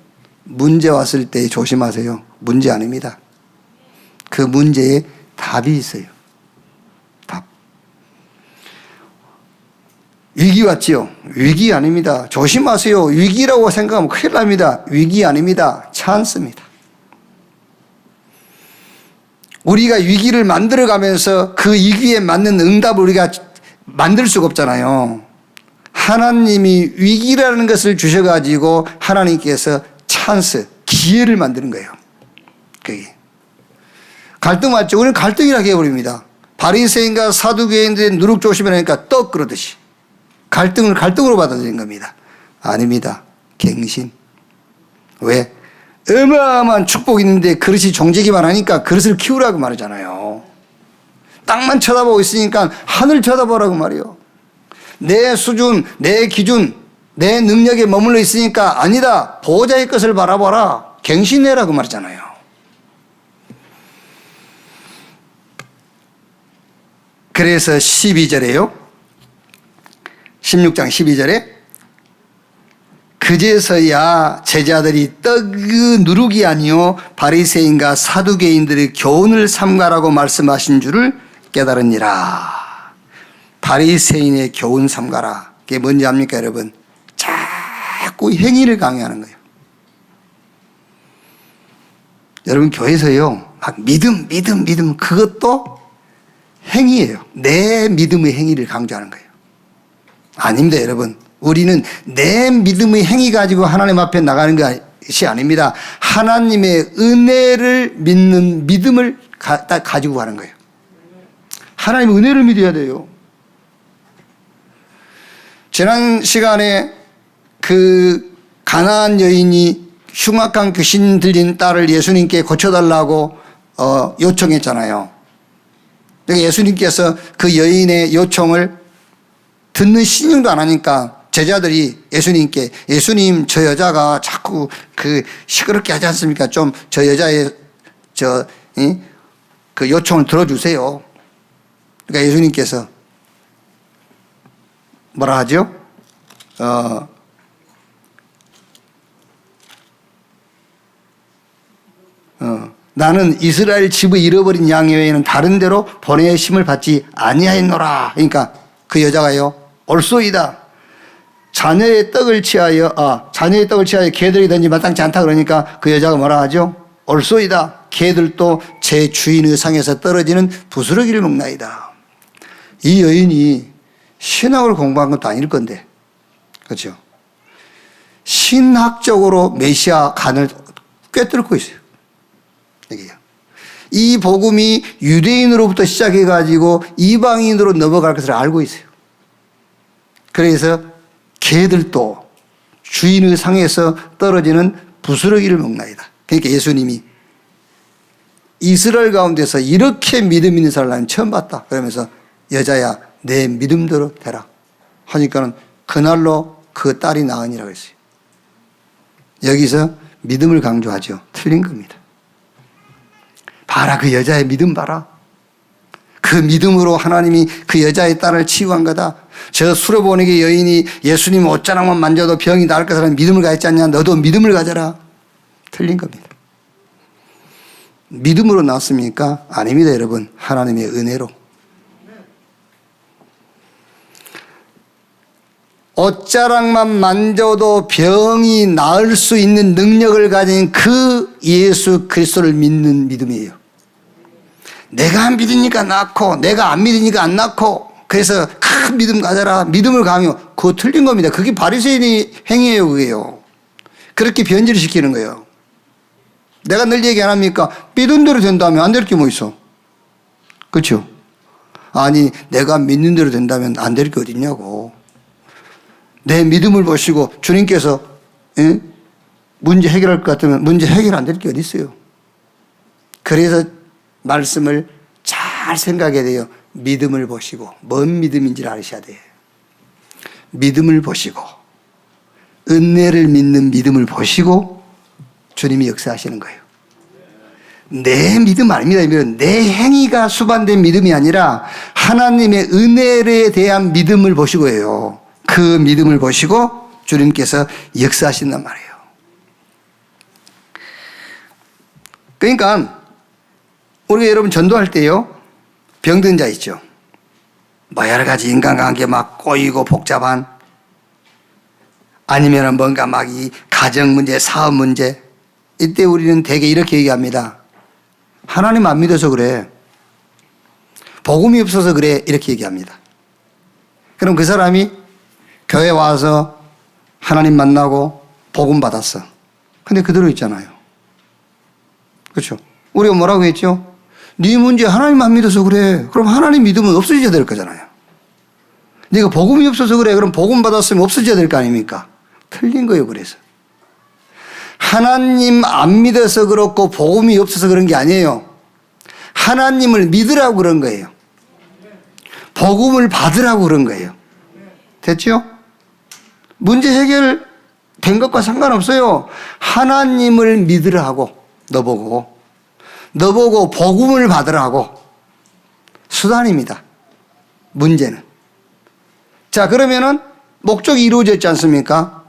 문제 왔을 때 조심하세요. 문제 아닙니다. 그 문제에 답이 있어요. 답. 위기 왔지요? 위기 아닙니다. 조심하세요. 위기라고 생각하면 큰일 납니다. 위기 아닙니다. 찬스입니다. 우리가 위기를 만들어가면서 그 위기에 맞는 응답을 우리가 만들 수가 없잖아요. 하나님이 위기라는 것을 주셔가지고 하나님께서 찬스, 기회를 만드는 거예요. 그게. 갈등 왔죠? 우리는 갈등이라고 해버립니다. 바리새인과 사두개인들의 누룩 조심하니까 떡 그러듯이. 갈등을 갈등으로 받아들인 겁니다. 아닙니다. 갱신. 왜? 어마어마한 축복이 있는데 그릇이 종지기만 하니까 그릇을 키우라고 말하잖아요. 땅만 쳐다보고 있으니까 하늘 쳐다보라고 말이에요. 내 수준, 내 기준, 내 능력에 머물러 있으니까 아니다. 보호자의 것을 바라봐라. 갱신해라고 말하잖아요. 그래서 12절에요. 16장 12절에 그제서야 제자들이 떡의 누룩이 아니요 바리새인과 사두개인들의 교훈을 삼가라고 말씀하신 줄을 깨달으니라. 바리새인의 교훈 삼가라. 그게 뭔지 압니까, 여러분? 자꾸 행위를 강요하는 거예요. 여러분, 교회에서요, 막 믿음, 그것도 행위예요. 내 믿음의 행위를 강조하는 거예요. 아닙니다, 여러분. 우리는 내 믿음의 행위 가지고 하나님 앞에 나가는 것이 아닙니다. 하나님의 은혜를 믿는 믿음을 가지고 가는 거예요. 하나님의 은혜를 믿어야 돼요. 지난 시간에 그 가나안 여인이 흉악한 귀신 들린 딸을 예수님께 고쳐달라고 요청했잖아요. 예수님께서 그 여인의 요청을 듣는 신용도 안 하니까 제자들이 예수님께, 예수님, 저 여자가 자꾸 시끄럽게 하지 않습니까? 좀 저 여자의 그 요청을 들어주세요. 그러니까 예수님께서 뭐라 하죠? 나는 이스라엘 집을 잃어버린 양 외에는 다른 데로 보내심을 받지 아니하였노라. 그러니까 그 여자가요, 옳소이다. 자녀의 떡을 취하여 개들이 던지 마땅치 않다. 그러니까 그 여자가 뭐라 하죠? 옳소이다. 개들도 제 주인의 상에서 떨어지는 부스러기를 먹나이다. 이 여인이 신학을 공부한 것도 아닐 건데, 그렇죠? 신학적으로 메시아 간을 꿰뚫고 있어요. 여기요. 이 복음이 유대인으로부터 시작해가지고 이방인으로 넘어갈 것을 알고 있어요. 그래서 개들도 주인의 상에서 떨어지는 부스러기를 먹나이다. 그러니까 예수님이 이스라엘 가운데서 이렇게 믿음 있는 사람을 처음 봤다. 그러면서 여자야, 내 믿음대로 되라 하니까는 그날로 그 딸이 나으니라고 했어요. 여기서 믿음을 강조하죠. 틀린 겁니다. 봐라, 그 여자의 믿음 봐라. 그 믿음으로 하나님이 그 여자의 딸을 치유한 거다. 저 수레보내기 여인이 예수님 옷자락만 만져도 병이 나을 것이라는 믿음을 가졌지 않냐. 너도 믿음을 가져라. 틀린 겁니다. 믿음으로 나왔습니까? 아닙니다, 여러분. 하나님의 은혜로. 옷자락만 만져도 병이 나을 수 있는 능력을 가진 그 예수 그리스도를 믿는 믿음이에요. 내가 안 믿으니까 낫고 내가 안 믿으니까 안 낫고 그래서 큰 믿음 가져라. 믿음을 강요. 그거 틀린 겁니다. 그게 바리새인의 행위예요. 그게요. 그렇게 변질을 시키는 거예요. 내가 늘 얘기 안 합니까? 믿은 대로 된다면 안 될 게 뭐 있어? 그렇죠? 아니, 내가 믿는 대로 된다면 안 될 게 어딨냐고. 내 믿음을 보시고 주님께서 문제 해결할 것 같으면 문제 해결 안 될 게 어디 있어요. 그래서 말씀을 잘 생각해야 돼요. 믿음을 보시고 뭔 믿음인지를 아셔야 돼요. 믿음을 보시고 은혜를 믿는 믿음을 보시고 주님이 역사하시는 거예요. 내 믿음 아닙니다. 내 행위가 수반된 믿음이 아니라 하나님의 은혜에 대한 믿음을 보시고요. 그 믿음을 보시고 주님께서 역사하신단 말이에요. 그러니까 우리가 여러분 전도할 때요, 병든 자 있죠. 뭐 여러 가지 인간관계 막 꼬이고 복잡한, 아니면 뭔가 막 이 가정 문제, 사업 문제, 이때 우리는 대개 이렇게 얘기합니다. 하나님 안 믿어서 그래. 복음이 없어서 그래. 이렇게 얘기합니다. 그럼 그 사람이 교회 와서 하나님 만나고 복음 받았어. 근데 그대로 있잖아요. 그렇죠? 우리가 뭐라고 했죠? 네 문제 하나님 안 믿어서 그래. 그럼 하나님 믿으면 없어져야 될 거잖아요. 네가 복음이 없어서 그래. 그럼 복음 받았으면 없어져야 될 거 아닙니까? 틀린 거예요. 그래서 하나님 안 믿어서 그렇고 복음이 없어서 그런 게 아니에요. 하나님을 믿으라고 그런 거예요. 복음을 받으라고 그런 거예요. 됐죠? 문제 해결된 것과 상관없어요. 하나님을 믿으라고 너보고 복음을 받으라고. 수단입니다. 문제는. 자, 그러면은 목적이 이루어졌지 않습니까?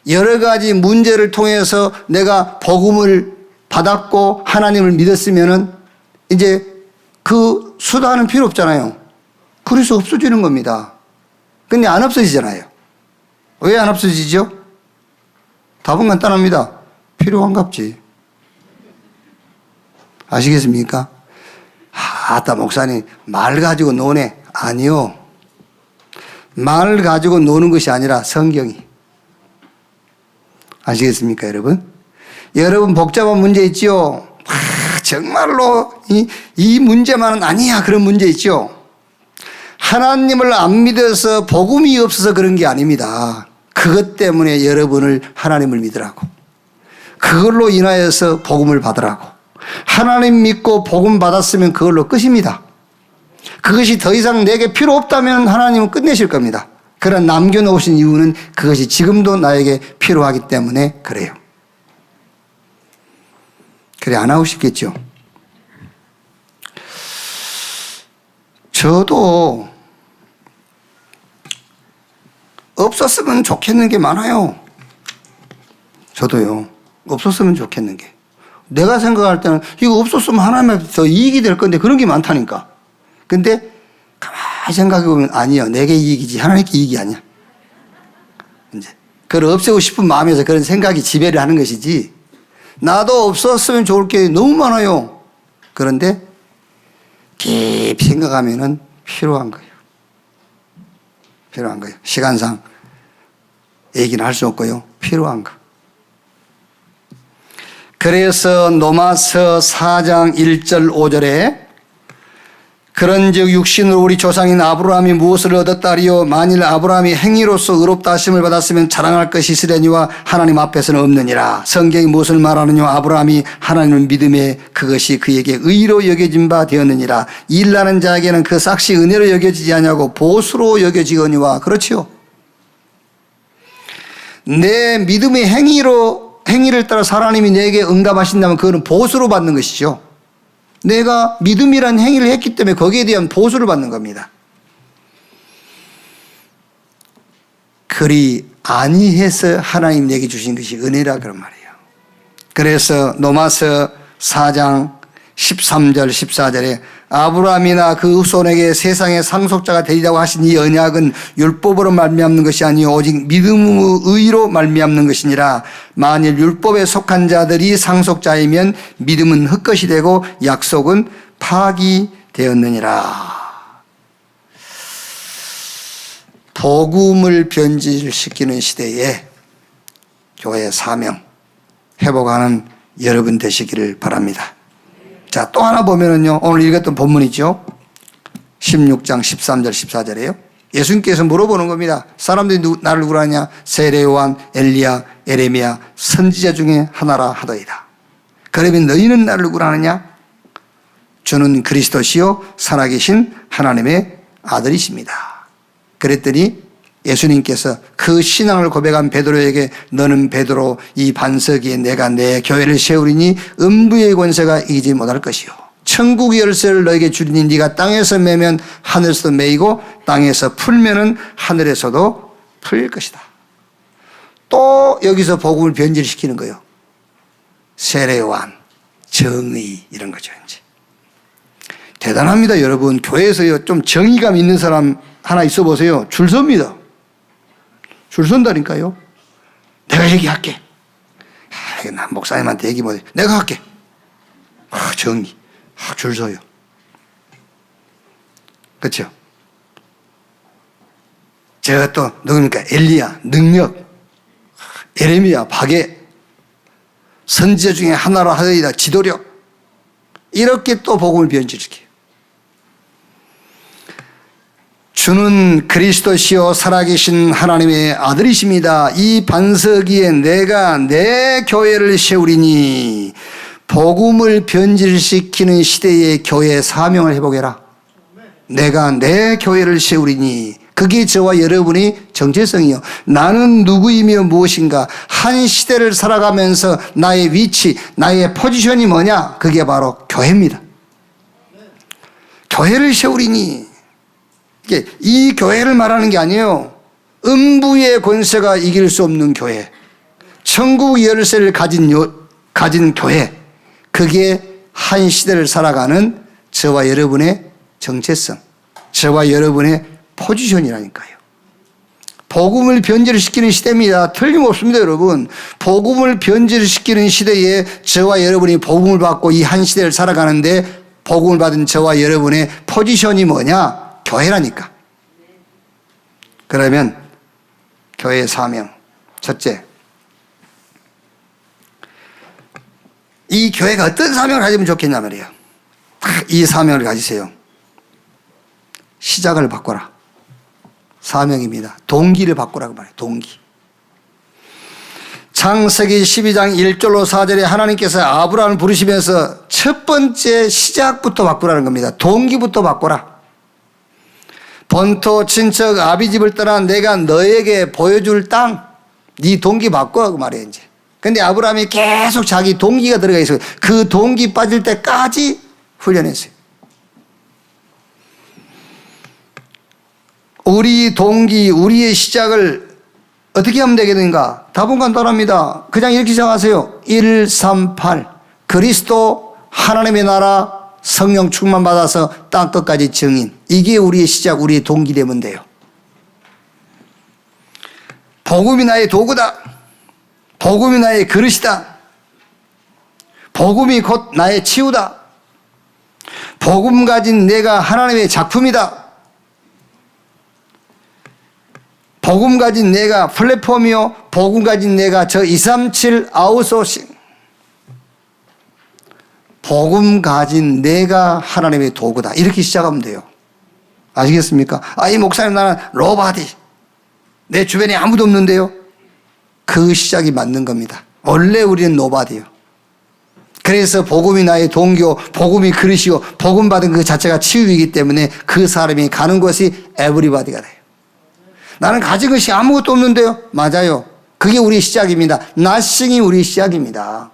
여러 가지 문제를 통해서 내가 복음을 받았고 하나님을 믿었으면은 이제 그 수단은 필요 없잖아요. 그래서 없어지는 겁니다. 근데 안 없어지잖아요. 왜 안 없어지죠? 답은 간단합니다. 필요한갑지. 아시겠습니까? 아따, 목사님, 말 가지고 노네. 아니요. 말 가지고 노는 것이 아니라 성경이. 아시겠습니까, 여러분? 여러분, 복잡한 문제 있지요? 정말로 이 문제만은 아니야. 그런 문제 있죠? 하나님을 안 믿어서 복음이 없어서 그런 게 아닙니다. 그것 때문에 여러분을 하나님을 믿으라고. 그걸로 인하여서 복음을 받으라고. 하나님 믿고 복음 받았으면 그걸로 끝입니다. 그것이 더 이상 내게 필요 없다면 하나님은 끝내실 겁니다. 그러나 남겨놓으신 이유는 그것이 지금도 나에게 필요하기 때문에 그래요. 그래, 안 하고 싶겠죠? 저도 없었으면 좋겠는 게 많아요. 저도요. 없었으면 좋겠는 게. 내가 생각할 때는 이거 없었으면 하나님한테 더 이익이 될 건데 그런 게 많다니까. 근데 가만히 생각해 보면 아니요. 내게 이익이지 하나님께 이익이 아니야. 이제 그걸 없애고 싶은 마음에서 그런 생각이 지배를 하는 것이지. 나도 없었으면 좋을 게 너무 많아요. 그런데 깊이 생각하면은 필요한 거예요. 필요한 거예요. 시간상 얘기는 할 수 없고요. 필요한 거. 그래서 로마서 4장 1절 5절에 그런즉 육신으로 우리 조상인 아브라함이 무엇을 얻었다리요 만일 아브라함이 행위로서 의롭다 하심을 받았으면 자랑할 것이 있으려니와 하나님 앞에서는 없느니라. 성경이 무엇을 말하느냐. 아브라함이 하나님을 믿음에 그것이 그에게 의로 여겨진 바 되었느니라. 일하는 자에게는 그 삭시 은혜로 여겨지지 아니하고 보수로 여겨지거니와. 그렇지요. 내 믿음의 행위를 따라서 하나님이 내게 응답하신다면 그거는 보수로 받는 것이죠. 내가 믿음이란 행위를 했기 때문에 거기에 대한 보수를 받는 겁니다. 그리 아니해서 하나님 내게 주신 것이 은혜라 그런 말이에요. 그래서 로마서 4장 13절 14절에 아브라함이나 그 후손에게 세상의 상속자가 되리라고 하신 이 언약은 율법으로 말미암는 것이 아니요 오직 믿음의 의로 말미암는 것이니라. 만일 율법에 속한 자들이 상속자이면 믿음은 헛것이 되고 약속은 파기되었느니라. 복음을 변질시키는 시대에 교회 사명 회복하는 여러분 되시기를 바랍니다. 자, 또 하나 보면은요, 오늘 읽었던 본문이죠. 16장 13절 14절에요. 예수님께서 물어보는 겁니다. 사람들이 나를 누구라 하냐? 세례 요한, 엘리야, 에레미야 선지자 중에 하나라 하더이다. 그러면 너희는 나를 누구라 하느냐? 주는 그리스도시요 살아계신 하나님의 아들이십니다. 그랬더니 예수님께서 그 신앙을 고백한 베드로에게 너는 베드로 이 반석 위에 내가 내 교회를 세우리니 음부의 권세가 이기지 못할 것이요 천국의 열쇠를 너에게 주리니 네가 땅에서 매면 하늘에서도 매이고 땅에서 풀면은 하늘에서도 풀릴 것이다. 또 여기서 복음을 변질시키는 거예요. 세례요한, 정의 이런 거죠. 이제 대단합니다. 여러분 교회에서요 좀 정의감 있는 사람 하나 있어 보세요. 줄 섭니다. 줄 선다니까요. 내가 얘기할게. 난 목사님한테 얘기 못해. 내가 할게. 정의. 줄 서요. 그렇죠? 제가 또 누굽니까? 엘리야, 능력, 에레미야, 박해, 선지자 중에 하나로 하더이다, 지도력. 이렇게 또 복음을 변질시켜요. 주는 그리스도시요 살아계신 하나님의 아들이십니다. 이 반석 위에 내가 내 교회를 세우리니. 복음을 변질시키는 시대의 교회 사명을 회복해라. 내가 내 교회를 세우리니. 그게 저와 여러분의 정체성이요. 나는 누구이며 무엇인가. 한 시대를 살아가면서 나의 위치, 나의 포지션이 뭐냐? 그게 바로 교회입니다. 교회를 세우리니. 이 교회를 말하는 게 아니에요. 음부의 권세가 이길 수 없는 교회, 천국 열쇠를 가진 교회, 그게 한 시대를 살아가는 저와 여러분의 정체성, 저와 여러분의 포지션이라니까요. 복음을 변질시키는 시대입니다. 틀림없습니다, 여러분. 복음을 변질시키는 시대에 저와 여러분이 복음을 받고 이 한 시대를 살아가는데 복음을 받은 저와 여러분의 포지션이 뭐냐? 교회라니까. 그러면 교회의 사명. 첫째, 이 교회가 어떤 사명을 가지면 좋겠냐 말이에요. 이 사명을 가지세요. 시작을 바꿔라. 사명입니다. 동기를 바꾸라고 말해요. 동기. 창세기 12장 1절로 4절에 하나님께서 아브라함을 부르시면서 첫 번째 시작부터 바꾸라는 겁니다. 동기부터 바꿔라. 본토 친척 아비집을 떠나 내가 너에게 보여줄 땅, 네 동기 바꿔 그 말이에요. 이제. 근데 아브라함이 계속 자기 동기가 들어가 있어요. 그 동기 빠질 때까지 훈련했어요. 우리 동기, 우리의 시작을 어떻게 하면 되겠는가? 답은 간단합니다. 그냥 이렇게 시작하세요. 138 그리스도 하나님의 나라 성령 충만 받아서 땅끝까지 증인. 이게 우리의 시작, 우리의 동기 되면 돼요. 복음이 나의 도구다. 복음이 나의 그릇이다. 복음이 곧 나의 치유다. 복음 가진 내가 하나님의 작품이다. 복음 가진 내가 플랫폼이요. 복음 가진 내가 저 237 아웃소싱. 복음 가진 내가 하나님의 도구다. 이렇게 시작하면 돼요. 아시겠습니까? 이 목사님 나는 로바디. 내 주변에 아무도 없는데요. 그 시작이 맞는 겁니다. 원래 우리는 노바디요. 그래서 복음이 나의 동교, 복음이 그릇이요. 복음 받은 그 자체가 치유이기 때문에 그 사람이 가는 곳이 에브리바디가 돼요. 나는 가진 것이 아무것도 없는데요. 맞아요. 그게 우리 시작입니다. 나싱이 우리 시작입니다.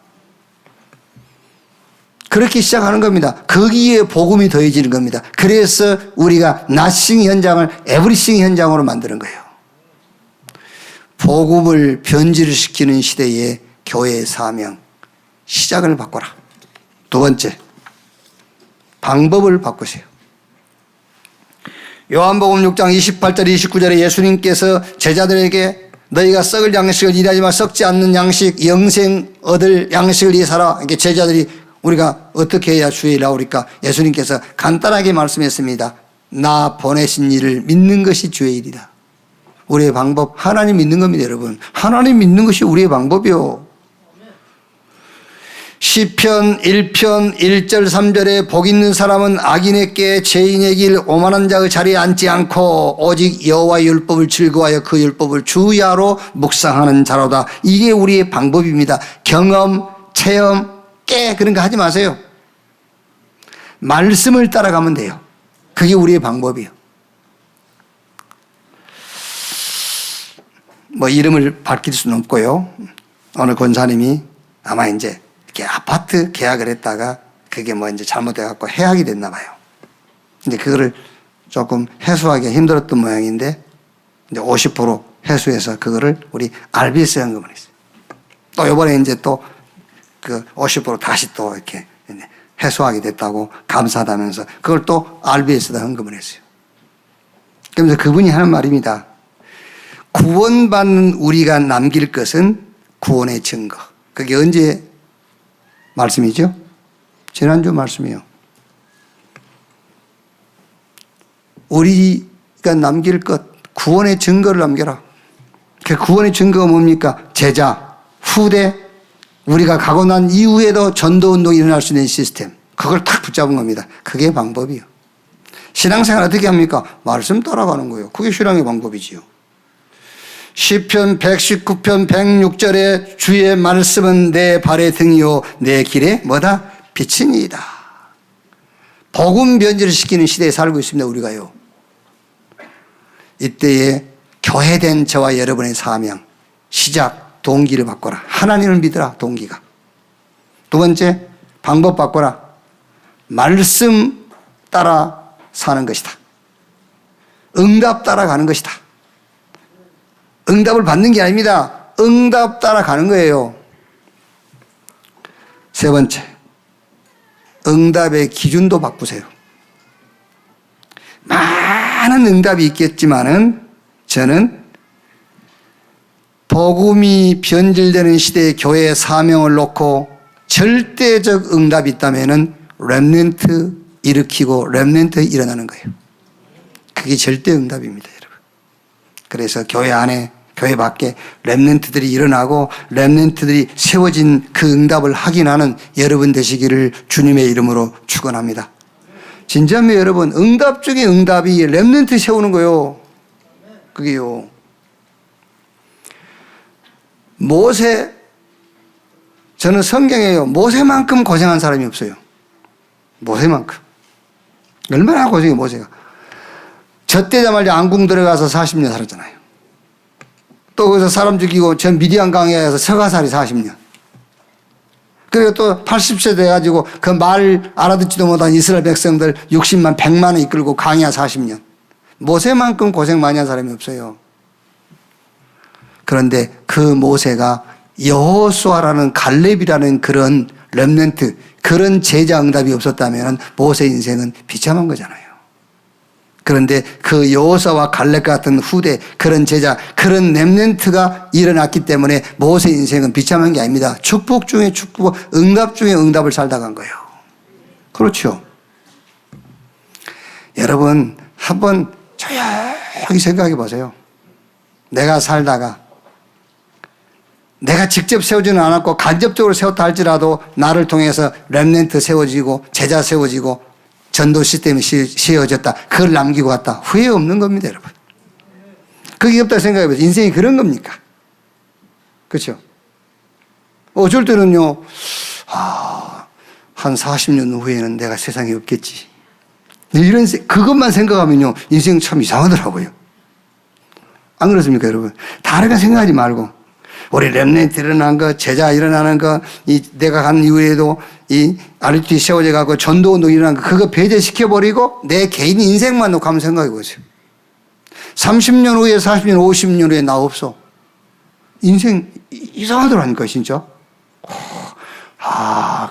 그렇게 시작하는 겁니다. 거기에 복음이 더해지는 겁니다. 그래서 우리가 나싱 현장을 에브리싱 현장으로 만드는 거예요. 복음을 변질시키는 시대에 교회의 사명, 시작을 바꿔라. 두 번째, 방법을 바꾸세요. 요한복음 6장 28절 29절에 예수님께서 제자들에게 너희가 썩을 양식을 일하지만 썩지 않는 양식, 영생 얻을 양식을 위해서라. 이렇게 제자들이 우리가 어떻게 해야 주의 일이 나오리까? 예수님께서 간단하게 말씀했습니다. 나 보내신 이를 믿는 것이 주의 일이다. 우리의 방법, 하나님 믿는 겁니다, 여러분. 하나님 믿는 것이 우리의 방법이요. 시편 1편 1절 3절에 복 있는 사람은 악인에게 죄인의 길 오만한 자의 자리에 앉지 않고 오직 여호와의 율법을 즐거워하여 그 율법을 주야로 묵상하는 자로다. 이게 우리의 방법입니다. 경험, 체험, 그런 거 하지 마세요. 말씀을 따라가면 돼요. 그게 우리의 방법이에요. 뭐 이름을 밝힐 수는 없고요. 어느 권사님이 아마 이제 이렇게 아파트 계약을 했다가 그게 뭐 이제 잘못돼갖고 해약이 됐나 봐요. 근데 그거를 조금 해소하기 힘들었던 모양인데 이제 50% 해소해서 그거를 우리 RBS에 헌금을 했어요. 또 이번에 이제 또 그 50% 다시 또 이렇게 해소하게 됐다고 감사하다면서 그걸 또 RBS에다 헌금을 했어요. 그러면서 그분이 하는 말입니다. 구원받는 우리가 남길 것은 구원의 증거. 그게 언제 말씀이죠? 지난주 말씀이요. 우리가 남길 것, 구원의 증거를 남겨라. 그 구원의 증거가 뭡니까? 제자, 후대, 우리가 가고 난 이후에도 전도운동이 일어날 수 있는 시스템. 그걸 탁 붙잡은 겁니다. 그게 방법이요. 신앙생활 어떻게 합니까? 말씀 따라가는 거예요. 그게 신앙의 방법이지요. 시편 119편 106절에 주의 말씀은 내 발의 등이요 내 길에 뭐다? 빛이니이다. 복음 변질을 시키는 시대에 살고 있습니다. 우리가요. 이때에 교회된 저와 여러분의 사명, 시작, 동기를 바꿔라. 하나님을 믿으라. 동기가. 두 번째, 방법 바꿔라. 말씀 따라 사는 것이다. 응답 따라가는 것이다. 응답을 받는 게 아닙니다. 응답 따라가는 거예요. 세 번째, 응답의 기준도 바꾸세요. 많은 응답이 있겠지만은 저는 복음이 변질되는 시대의 교회의 사명을 놓고 절대적 응답이 있다면은 렘넌트 일으키고 렘넌트 일어나는 거예요. 그게 절대 응답입니다, 여러분. 그래서 교회 안에 교회 밖에 렘넌트들이 일어나고 렘넌트들이 세워진 그 응답을 확인하는 여러분 되시기를 주님의 이름으로 축원합니다. 진짜면 여러분, 응답 중에 응답이 렘넌트 세우는 거요. 그게요. 모세, 저는 성경에요, 모세만큼 고생한 사람이 없어요. 모세만큼. 얼마나 고생해, 모세가. 젖대자마자 안궁 들어가서 40년 살았잖아요. 또 거기서 사람 죽이고 전 미디안 강야에서 서가살이 40년. 그리고 또 80세 돼가지고 그 말 알아듣지도 못한 이스라엘 백성들 60만, 100만을 이끌고 강야 40년. 모세만큼 고생 많이 한 사람이 없어요. 그런데 그 모세가 여호수아라는 갈렙이라는 그런 렘넌트, 그런 제자 응답이 없었다면 모세 인생은 비참한 거잖아요. 그런데 그 여호수아와 갈렙 같은 후대, 그런 제자, 그런 렘넌트가 일어났기 때문에 모세 인생은 비참한 게 아닙니다. 축복 중에 축복, 응답 중에 응답을 살다 간 거예요. 그렇죠. 여러분, 한번 조용히 생각해 보세요. 내가 살다가 내가 직접 세우지는 않았고 간접적으로 세웠다 할지라도 나를 통해서 렘넌트 세워지고 제자 세워지고 전도 시스템이 씌워졌다. 그걸 남기고 갔다. 후회 없는 겁니다, 여러분. 그게 없다 생각해 보세요. 인생이 그런 겁니까? 그렇죠? 어쩔 때는요, 한 40년 후에는 내가 세상에 없겠지. 이런, 그것만 생각하면요, 인생 참 이상하더라고요. 안 그렇습니까, 여러분? 다른 거 생각하지 말고, 우리 렘넌트 일어난 거, 제자 일어나는 거, 내가 간 이후에도 이 RT 세워져 가고 전도 운동 일어난 거, 그거 배제시켜버리고 내 개인 인생만 놓고 한번 생각해 보세요. 30년 후에, 40년, 50년 후에 나 없어. 인생 이상하더라니까, 진짜.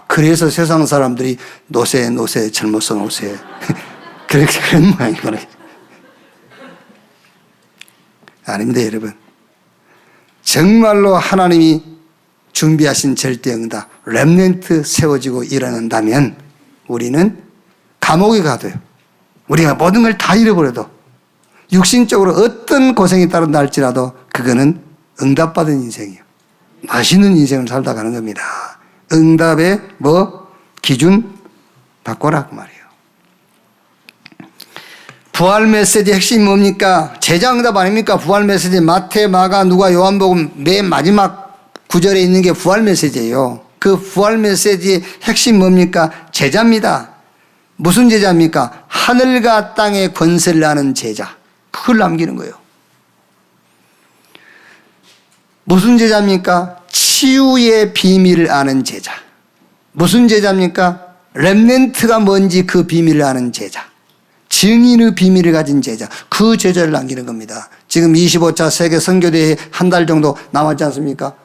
그래서 세상 사람들이 노세, 젊어서 노세. 그런 모양이구나. 아닙니다, 여러분. 정말로 하나님이 준비하신 절대응답, 렘넌트 세워지고 일어난다면 우리는 감옥에 가도요. 우리가 모든 걸 다 잃어버려도 육신적으로 어떤 고생이 따른다 할지라도 그거는 응답받은 인생이에요. 맛있는 인생을 살다 가는 겁니다. 응답의 기준 바꿔라 그 말이에요. 부활 메시지 핵심이 뭡니까? 제자 응답 아닙니까? 부활 메시지 마태, 마가, 누가, 요한복음 맨 마지막 구절에 있는 게 부활 메시지예요. 그 부활 메시지의 핵심 뭡니까? 제자입니다. 무슨 제자입니까? 하늘과 땅의 권세를 아는 제자. 그걸 남기는 거예요. 무슨 제자입니까? 치유의 비밀을 아는 제자. 무슨 제자입니까? 렘넌트가 뭔지 그 비밀을 아는 제자. 증인의 비밀을 가진 제자, 그 제자를 남기는 겁니다. 지금 25차 세계 선교대회 한 달 정도 남았지 않습니까?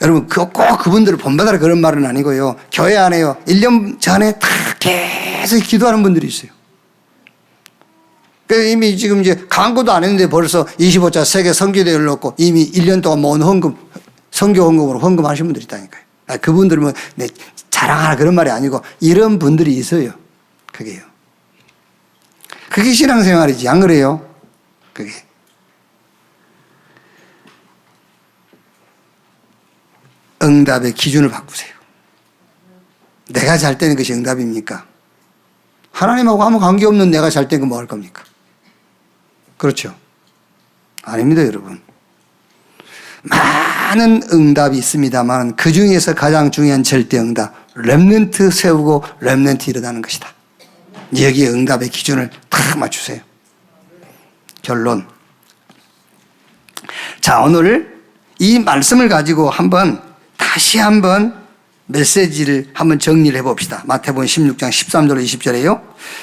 여러분, 꼭 그분들을 본받아라 그런 말은 아니고요. 교회 안에요, 1년 전에 다 계속 기도하는 분들이 있어요. 이미 지금 이제 광고도 안 했는데 벌써 25차 세계 선교대회를 놓고 이미 1년 동안 모은 헌금, 선교 헌금으로 헌금하신 분들이 있다니까요. 그분들은 뭐 자랑하라 그런 말이 아니고 이런 분들이 있어요. 그게요. 그게 신앙생활이지, 안 그래요? 그게. 응답의 기준을 바꾸세요. 내가 잘 되는 것이 응답입니까? 하나님하고 아무 관계없는 내가 잘 된 거 뭐 할 겁니까? 그렇죠? 아닙니다, 여러분. 많은 응답이 있습니다만 그 중에서 가장 중요한 절대 응답, 렘넌트 세우고 렘넌트 일어나는 것이다. 여기에 응답의 기준을 딱 맞추세요. 결론. 자, 오늘 이 말씀을 가지고 다시 한번 메시지를 한번 정리를 해봅시다. 마태복음 16장 13절 20절에요.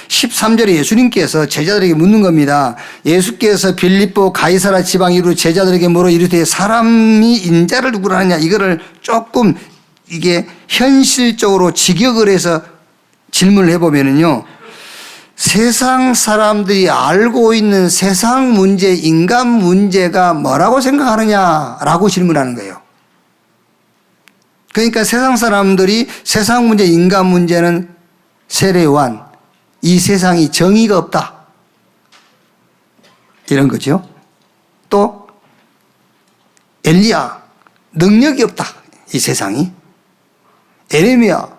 13절에 예수님께서 제자들에게 묻는 겁니다. 예수께서 빌립보 가이사라 지방 이루 제자들에게 물어 이르되 사람이 인자를 누구라 하느냐, 이거를 조금 이게 현실적으로 직역을 해서 질문을 해보면은요, 세상 사람들이 알고 있는 세상 문제, 인간 문제가 뭐라고 생각하느냐라고 질문하는 거예요. 그러니까 세상 사람들이 세상 문제, 인간 문제는 세례요한, 이 세상이 정의가 없다, 이런 거죠. 또 엘리야, 능력이 없다, 이 세상이. 에레미야,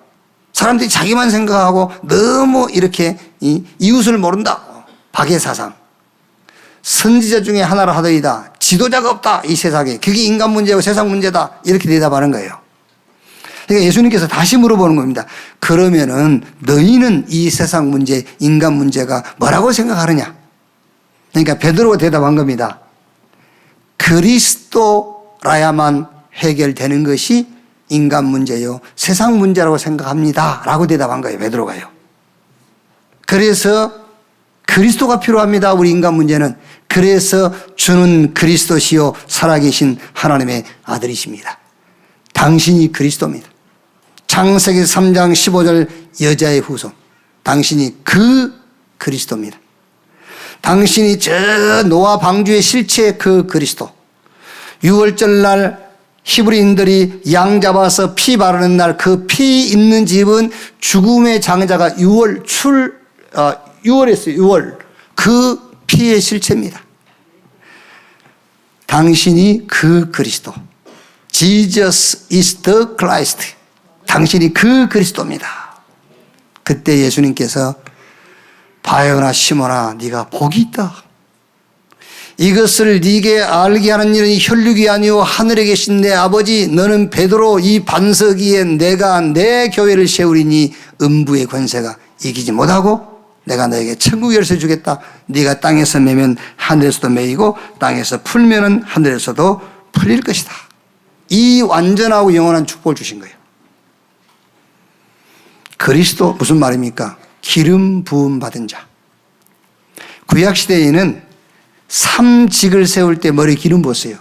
사람들이 자기만 생각하고 너무 이렇게 이웃을 모른다, 박해사상. 선지자 중에 하나를 하더이다, 지도자가 없다, 이 세상에. 그게 인간 문제고 세상 문제다, 이렇게 대답하는 거예요. 그러니까 예수님께서 다시 물어보는 겁니다. 그러면은 너희는 이 세상 문제, 인간 문제가 뭐라고 생각하느냐? 그러니까 베드로가 대답한 겁니다. 그리스도라야만 해결되는 것이 인간 문제요, 세상 문제라고 생각합니다, 라고 대답한 거예요, 베드로가요. 그래서 그리스도가 필요합니다, 우리 인간 문제는. 그래서 주는 그리스도시요 살아계신 하나님의 아들이십니다. 당신이 그리스도입니다. 창세기 3장 15절 여자의 후손, 당신이 그 그리스도입니다. 당신이 저 노아 방주의 실체 그 그리스도. 6월절 날 히브리인들이 양 잡아서 피 바르는 날, 그 피 있는 집은 죽음의 장자가 6월했어요. 6월. 그 피의 실체입니다. 당신이 그 그리스도. Jesus is the Christ. 당신이 그 그리스도입니다. 그때 예수님께서 바요나 시몬아, 네가 복이 있다. 이것을 네게 알게 하는 일은 혈육이 아니오 하늘에 계신 내 아버지. 너는 베드로, 이 반석 위에 내가 내 교회를 세우리니 음부의 권세가 이기지 못하고 내가 너에게 천국 열쇠 주겠다. 네가 땅에서 매면 하늘에서도 매이고 땅에서 풀면은 하늘에서도 풀릴 것이다. 이 완전하고 영원한 축복을 주신 거예요. 그리스도 무슨 말입니까? 기름 부음 받은 자. 구약시대에는 삼직을 세울 때 머리에 기름 부었어요.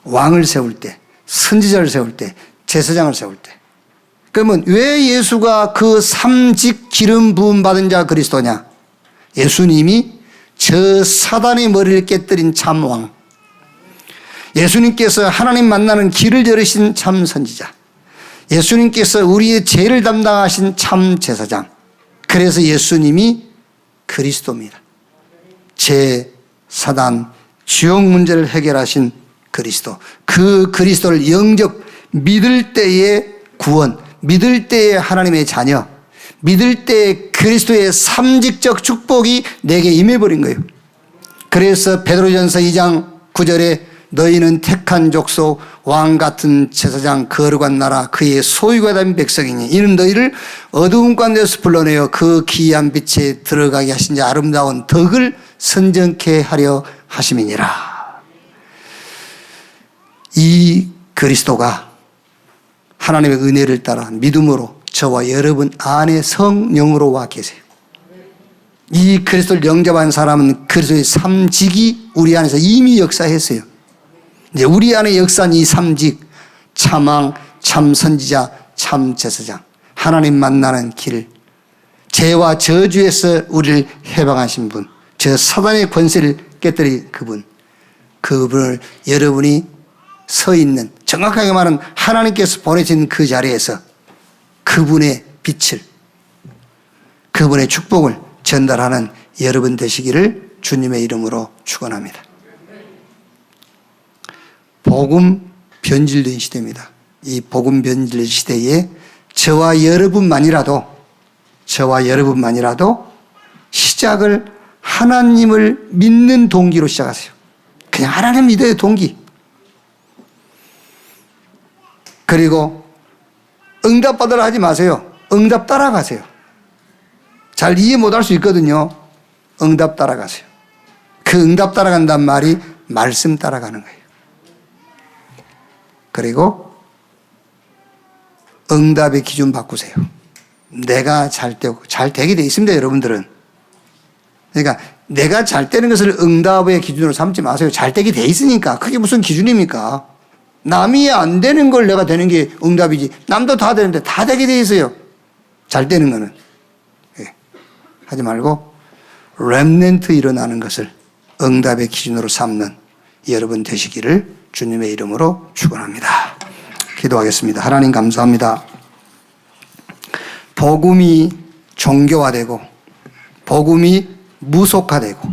왕을 세울 때, 선지자를 세울 때, 제사장을 세울 때. 그러면 왜 예수가 그 삼직 기름 부음 받은 자 그리스도냐? 예수님이 저 사단의 머리를 깨뜨린 참왕, 예수님께서 하나님 만나는 길을 열으신 참 선지자, 예수님께서 우리의 죄를 담당하신 참 제사장. 그래서 예수님이 그리스도입니다. 죄, 사단, 지옥 문제를 해결하신 그리스도. 그 그리스도를 영접, 믿을 때의 구원, 믿을 때의 하나님의 자녀, 믿을 때의 그리스도의 삼직적 축복이 내게 임해버린 거예요. 그래서 베드로전서 2장 9절에 너희는 택한 족속, 왕 같은 제사장, 거룩한 나라, 그의 소유가 된 백성이니 이는 너희를 어두운 가운데서 불러내어 그 기이한 빛에 들어가게 하신 자 아름다운 덕을 선정케 하려 하심이니라. 이 그리스도가 하나님의 은혜를 따라 믿음으로 저와 여러분 안에 성령으로 와 계세요. 이 그리스도를 영접한 사람은 그리스도의 삼직이 우리 안에서 이미 역사했어요. 이제 우리 안에 역사한 이 삼직, 참왕, 참 선지자, 참 제사장, 하나님 만나는 길, 죄와 저주에서 우리를 해방하신 분, 저 사단의 권세를 깨뜨린 그분을 여러분이 서 있는, 정확하게 말하면 하나님께서 보내신 그 자리에서 그분의 빛을, 그분의 축복을 전달하는 여러분 되시기를 주님의 이름으로 축원합니다. 복음 변질된 시대입니다. 이 복음 변질 시대에 저와 여러분만이라도 시작을 하나님을 믿는 동기로 시작하세요. 그냥 하나님 믿어요, 동기. 그리고 응답 받으라 하지 마세요. 응답 따라가세요. 잘 이해 못할 수 있거든요. 응답 따라가세요. 그 응답 따라간단 말이 말씀 따라가는 거예요. 그리고 응답의 기준 바꾸세요. 내가 잘 되게 돼 있습니다, 여러분들은. 그러니까 내가 잘 되는 것을 응답의 기준으로 삼지 마세요. 잘 되게 돼 있으니까. 그게 무슨 기준입니까? 남이 안 되는 걸 내가 되는 게 응답이지. 남도 다 되는데 다 되게 돼 있어요. 잘 되는 거는. 예. 하지 말고 렘넌트 일어나는 것을 응답의 기준으로 삼는 여러분 되시기를 주님의 이름으로 축원합니다. 기도하겠습니다. 하나님 감사합니다. 복음이 종교화되고 복음이 무속화되고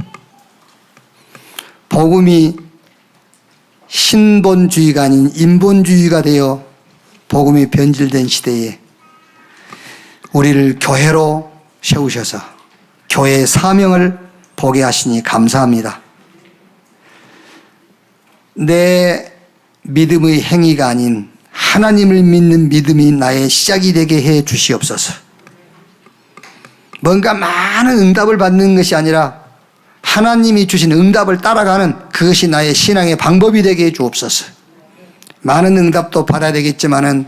복음이 신본주의가 아닌 인본주의가 되어 복음이 변질된 시대에 우리를 교회로 세우셔서 교회의 사명을 보게 하시니 감사합니다. 내 믿음의 행위가 아닌 하나님을 믿는 믿음이 나의 시작이 되게 해 주시옵소서. 뭔가 많은 응답을 받는 것이 아니라 하나님이 주신 응답을 따라가는 그것이 나의 신앙의 방법이 되게 해 주옵소서. 많은 응답도 받아야 되겠지만은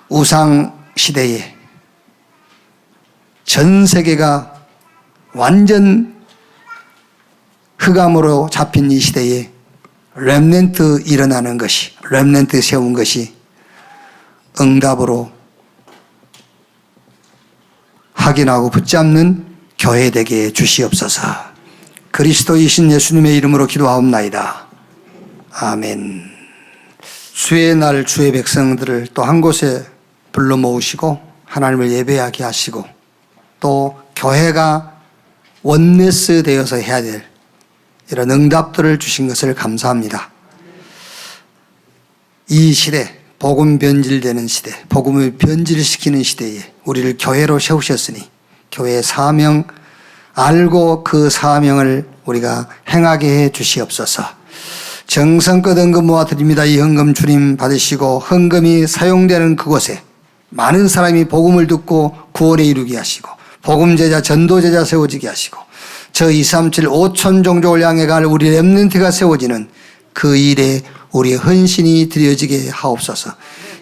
우상 시대에 전 세계가 완전 흑암으로 잡힌 이 시대에 렘넌트 일어나는 것이, 렘넌트 세운 것이 응답으로 확인하고 붙잡는 교회 되게 주시옵소서. 그리스도이신 예수님의 이름으로 기도하옵나이다. 아멘. 주의 날 주의 백성들을 또 한 곳에 불러 모으시고 하나님을 예배하게 하시고 또 교회가 원네스 되어서 해야 될 이런 응답들을 주신 것을 감사합니다. 이 시대, 복음 변질되는 시대, 복음을 변질시키는 시대에 우리를 교회로 세우셨으니 교회의 사명 알고 그 사명을 우리가 행하게 해 주시옵소서. 정성껏 헌금 모아드립니다. 이 헌금 주님 받으시고 헌금이 사용되는 그곳에 많은 사람이 복음을 듣고 구원에 이르게 하시고 복음제자 전도제자 세워지게 하시고 저 237 5천 종족을 향해 갈 우리 렘넌트가 세워지는 그 일에 우리의 헌신이 드려지게 하옵소서.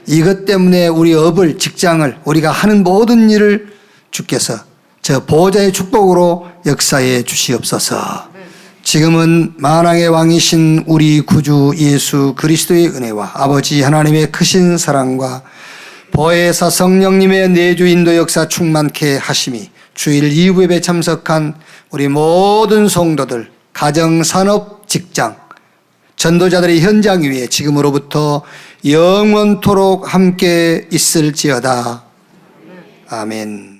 이것 때문에 우리 업을 직장을 우리가 하는 모든 일을 주께서 저 보호자의 축복으로 역사해 주시옵소서. 지금은 만왕의 왕이신 우리 구주 예수 그리스도의 은혜와 아버지 하나님의 크신 사랑과 보혜사 성령님의 내주 인도 역사 충만케 하심이 주일 2부 예배 참석한 우리 모든 성도들 가정, 산업, 직장, 전도자들의 현장 위에 지금으로부터 영원토록 함께 있을지어다. 아멘.